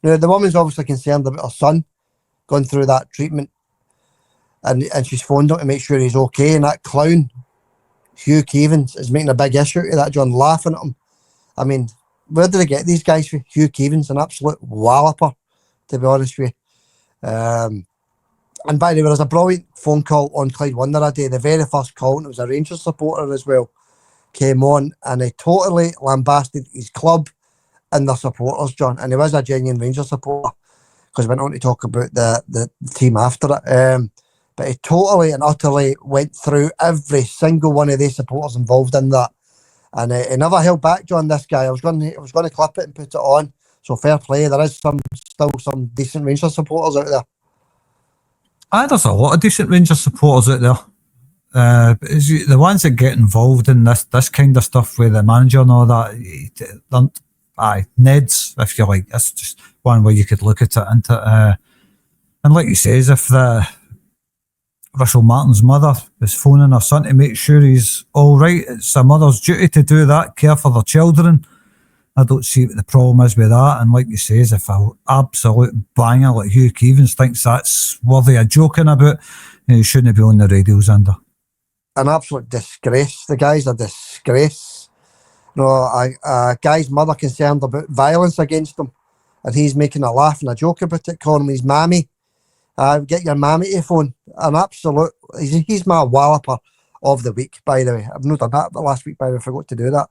B: Now, the woman's obviously concerned about her son going through that treatment, and she's phoned him to make sure he's okay. And that clown, Hugh Keevins, is making a big issue of that, John, laughing at him. I mean, where did they get these guys for? Hugh Keevins, an absolute walloper, to be honest with you. And by the way, there was a brilliant phone call on Clyde one the other day, the very first call, and it was a Rangers supporter as well, came on, and he totally lambasted his club and their supporters, John. And he was a genuine Rangers supporter, because we went on to talk about the team after it. But he totally and utterly went through every single one of these supporters involved in that. And he never held back, John, this guy. I was going to clip it and put it on. So fair play. There is still some decent Rangers supporters out there.
C: There's a lot of decent Rangers supporters out there. The ones that get involved in this kind of stuff with the manager and all that, Neds, if you like. That's just one way you could look at it. And like you says, if Russell Martin's mother is phoning her son to make sure he's all right, it's a mother's duty to do that, care for their children. I don't see what the problem is with that. And like you say, if an absolute banger like Hugh Keevins thinks that's worthy of joking about, he shouldn't be on the radios, Under.
B: An absolute disgrace. The guy's a disgrace. A guy's mother concerned about violence against him, and he's making a laugh and a joke about it, calling him his mammy. Get your mammy to phone. An absolute, he's my walloper of the week, by the way. I've not done that, but last week, by the way, I forgot to do that.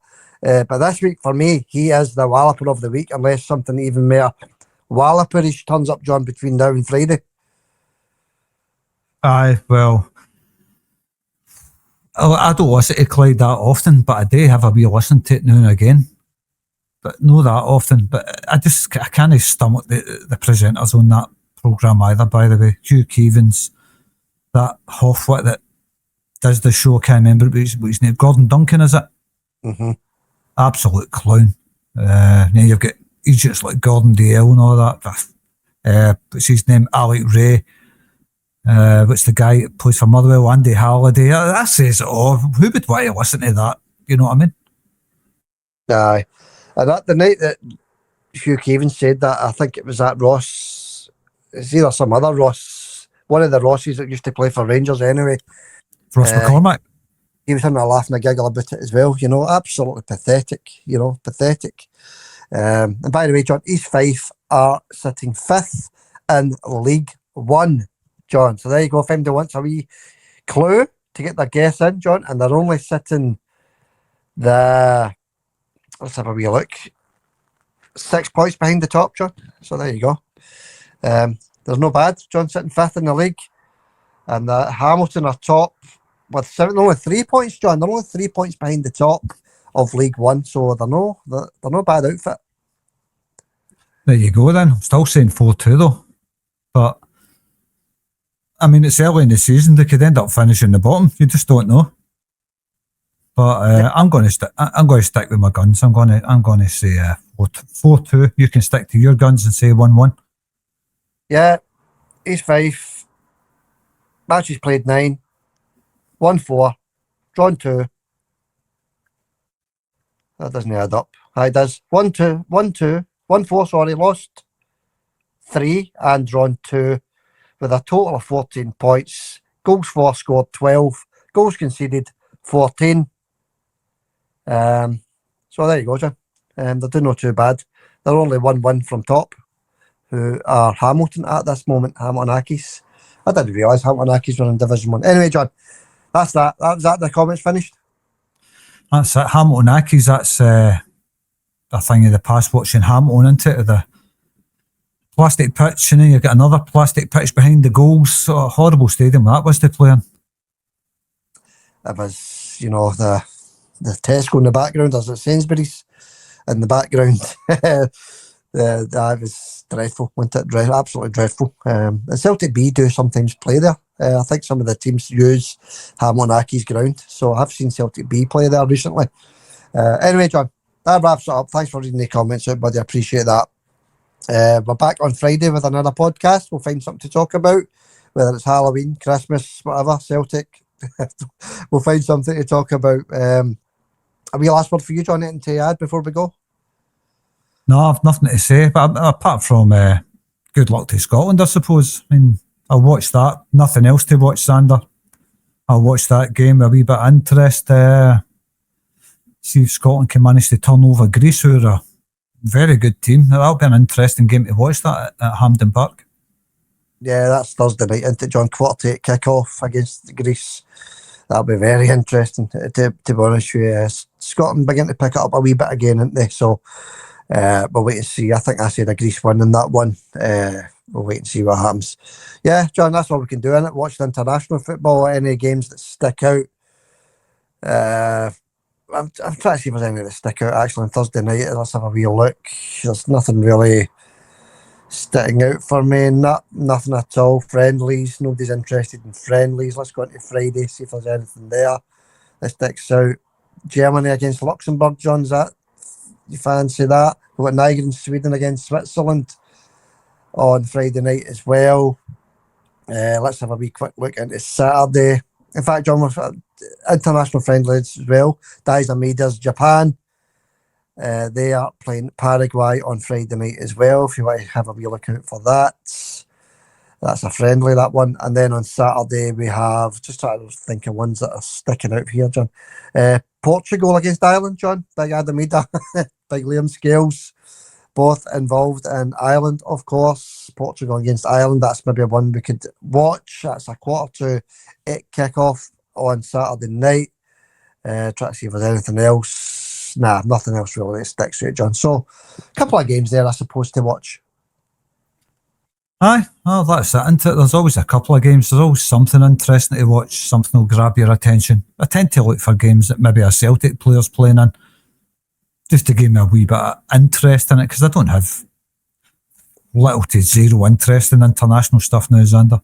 B: But this week, for me, he is the walloper of the week, unless something even more walloperish turns up, John, between now and Friday.
C: Aye, well, I don't listen to Clyde that often, but I do have a wee listen to it now and again. But not that often. But I can't stomach the presenters on that programme either, by the way. Hugh Keevins, that Hoffwit that does the show, I can't remember what his name, Gordon Duncan, is it?
B: Mm-hmm.
C: Absolute clown. Then you've got idiots like Gordon Dalziel and all that. What's his name? Alec Ray. What's the guy that plays for Motherwell? Andy Halliday. That says it all. Who would want to listen to that? You know what I mean?
B: Aye. And the night that Hugh Keevins said that, I think it was at Ross. It's either some other Ross, one of the Rosses that used to play for Rangers anyway.
C: Ross McCormack.
B: He was having a laugh and a giggle about it as well. Absolutely pathetic. Pathetic. And by the way, John, East Fife are sitting 5th in League One, John. So there you go. If anybody wants a wee clue to get their guess in, John, and they're only sitting let's have a wee look, 6 points behind the top, John. So there you go. There's no bad. John sitting 5th in the league, and Hamilton are top with only 3 points, John. They're only 3 points behind the top of League One, so they're no bad outfit.
C: There you go then. I'm still saying 4-2 though. But I mean, it's early in the season. They could end up finishing the bottom. You just don't know. But I'm going to stick with my guns. I'm going to say 4-2. You can stick to your guns and say 1-1.
B: Yeah, East Fife. Matches played 9, 1-4, drawn 2. That doesn't add up. It does. 1-2, 1-2, 1-4. Sorry, lost 3 and drawn 2, with a total of 14 points. Goals for scored 12. Goals conceded 14. So there you go, John. They're doing not too bad. They're only 1-1 from top, who are Hamilton at this moment. Hamilton Accies. I didn't realise Hamilton Accies were in Division 1. Anyway, John, that's that. Was that the comments finished?
C: That's it. Hamilton Accies, that's a thing of the past, watching Hamilton into the plastic pitch, and then you get another plastic pitch behind the goals. So a horrible stadium that was to play in.
B: It was, the Tesco in the background, as at Sainsbury's in the background. That was dreadful, wasn't it? Absolutely dreadful. The Celtic B do sometimes play there. I think some of the teams use Hamilton Accies ground, so I've seen Celtic B play there recently. Anyway, John, that wraps it up. Thanks for reading the comments out, buddy. I appreciate that. We're back on Friday with another podcast. We'll find something to talk about, whether it's Halloween, Christmas, whatever, Celtic. We'll find something to talk about. A wee last word for you, John, anything to add before we go?
C: No, I've nothing to say, but apart from good luck to Scotland, I suppose. I mean, I'll watch that. Nothing else to watch, Sander. I'll watch that game, a wee bit of interest. See if Scotland can manage to turn over Greece, who are a very good team. That'll be an interesting game to watch, that at Hampden Park. Yeah,
B: that's Thursday night, isn't it, John? 7:45 kick-off against Greece. That'll be very interesting, to be honest with you. Scotland begin to pick it up a wee bit again, aren't they? So we'll wait and see. I think I said a Greece win in that one. We'll wait and see what happens. Yeah, John, that's all we can do, innit? Watch the international football, any games that stick out. I'm trying to see if there's any that stick out, actually, on Thursday night. Let's have a wee look. There's nothing really sticking out for me. Nothing at all. Friendlies. Nobody's interested in friendlies. Let's go into Friday, see if there's anything there that sticks out. Germany against Luxembourg, John, is that? You fancy that? We've got Niger and Sweden against Switzerland on Friday night as well. Let's have a wee quick look into Saturday. In fact, John, we've international friendlies as well. Dai's Amida's Japan. They are playing Paraguay on Friday night as well, if you want to have a wee look out for that. That's a friendly, that one. And then on Saturday, we have, just trying to think of ones that are sticking out here, John. Portugal against Ireland, John. Big Adamida, big Liam Scales, both involved in Ireland, of course. Portugal against Ireland, that's maybe one we could watch. That's a 7:45 kick-off on Saturday night. Try to see if there's anything else. Nah, nothing else really that sticks out, John. So, a couple of games there, I suppose, to watch.
C: Aye, well, that's it, isn't it? There's always a couple of games. There's always something interesting to watch. Something will grab your attention. I tend to look for games that maybe a Celtic player's playing in, just to give me a wee bit of interest in it, because I don't have little to zero interest in international stuff now, Xander.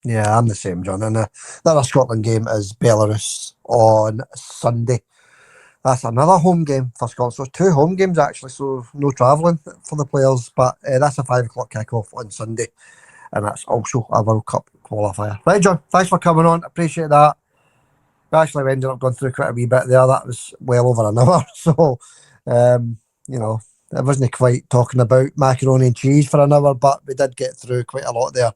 B: Yeah, I'm the same, John. And the other Scotland game is Belarus on Sunday. That's another home game for Scotland. So 2 home games, actually. So no travelling for the players. But that's a 5:00 kick-off on Sunday. And that's also a World Cup qualifier. Right, John, thanks for coming on. Appreciate that. We actually ended up going through quite a wee bit there. That was well over an hour. So, I wasn't quite talking about macaroni and cheese for an hour, but we did get through quite a lot there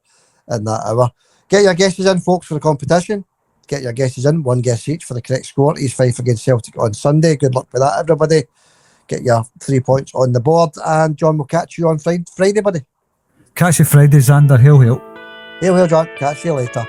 B: in that hour. Get your guesses in, folks, for the competition. Get your guesses in. 1 guess each for the correct score. East Fife against Celtic on Sunday. Good luck with that, everybody. Get your 3 points on the board. And John, will catch you on Friday, buddy.
C: Catch you Friday, Xander. Hail, hail.
B: Hail, hail, John. Catch you later.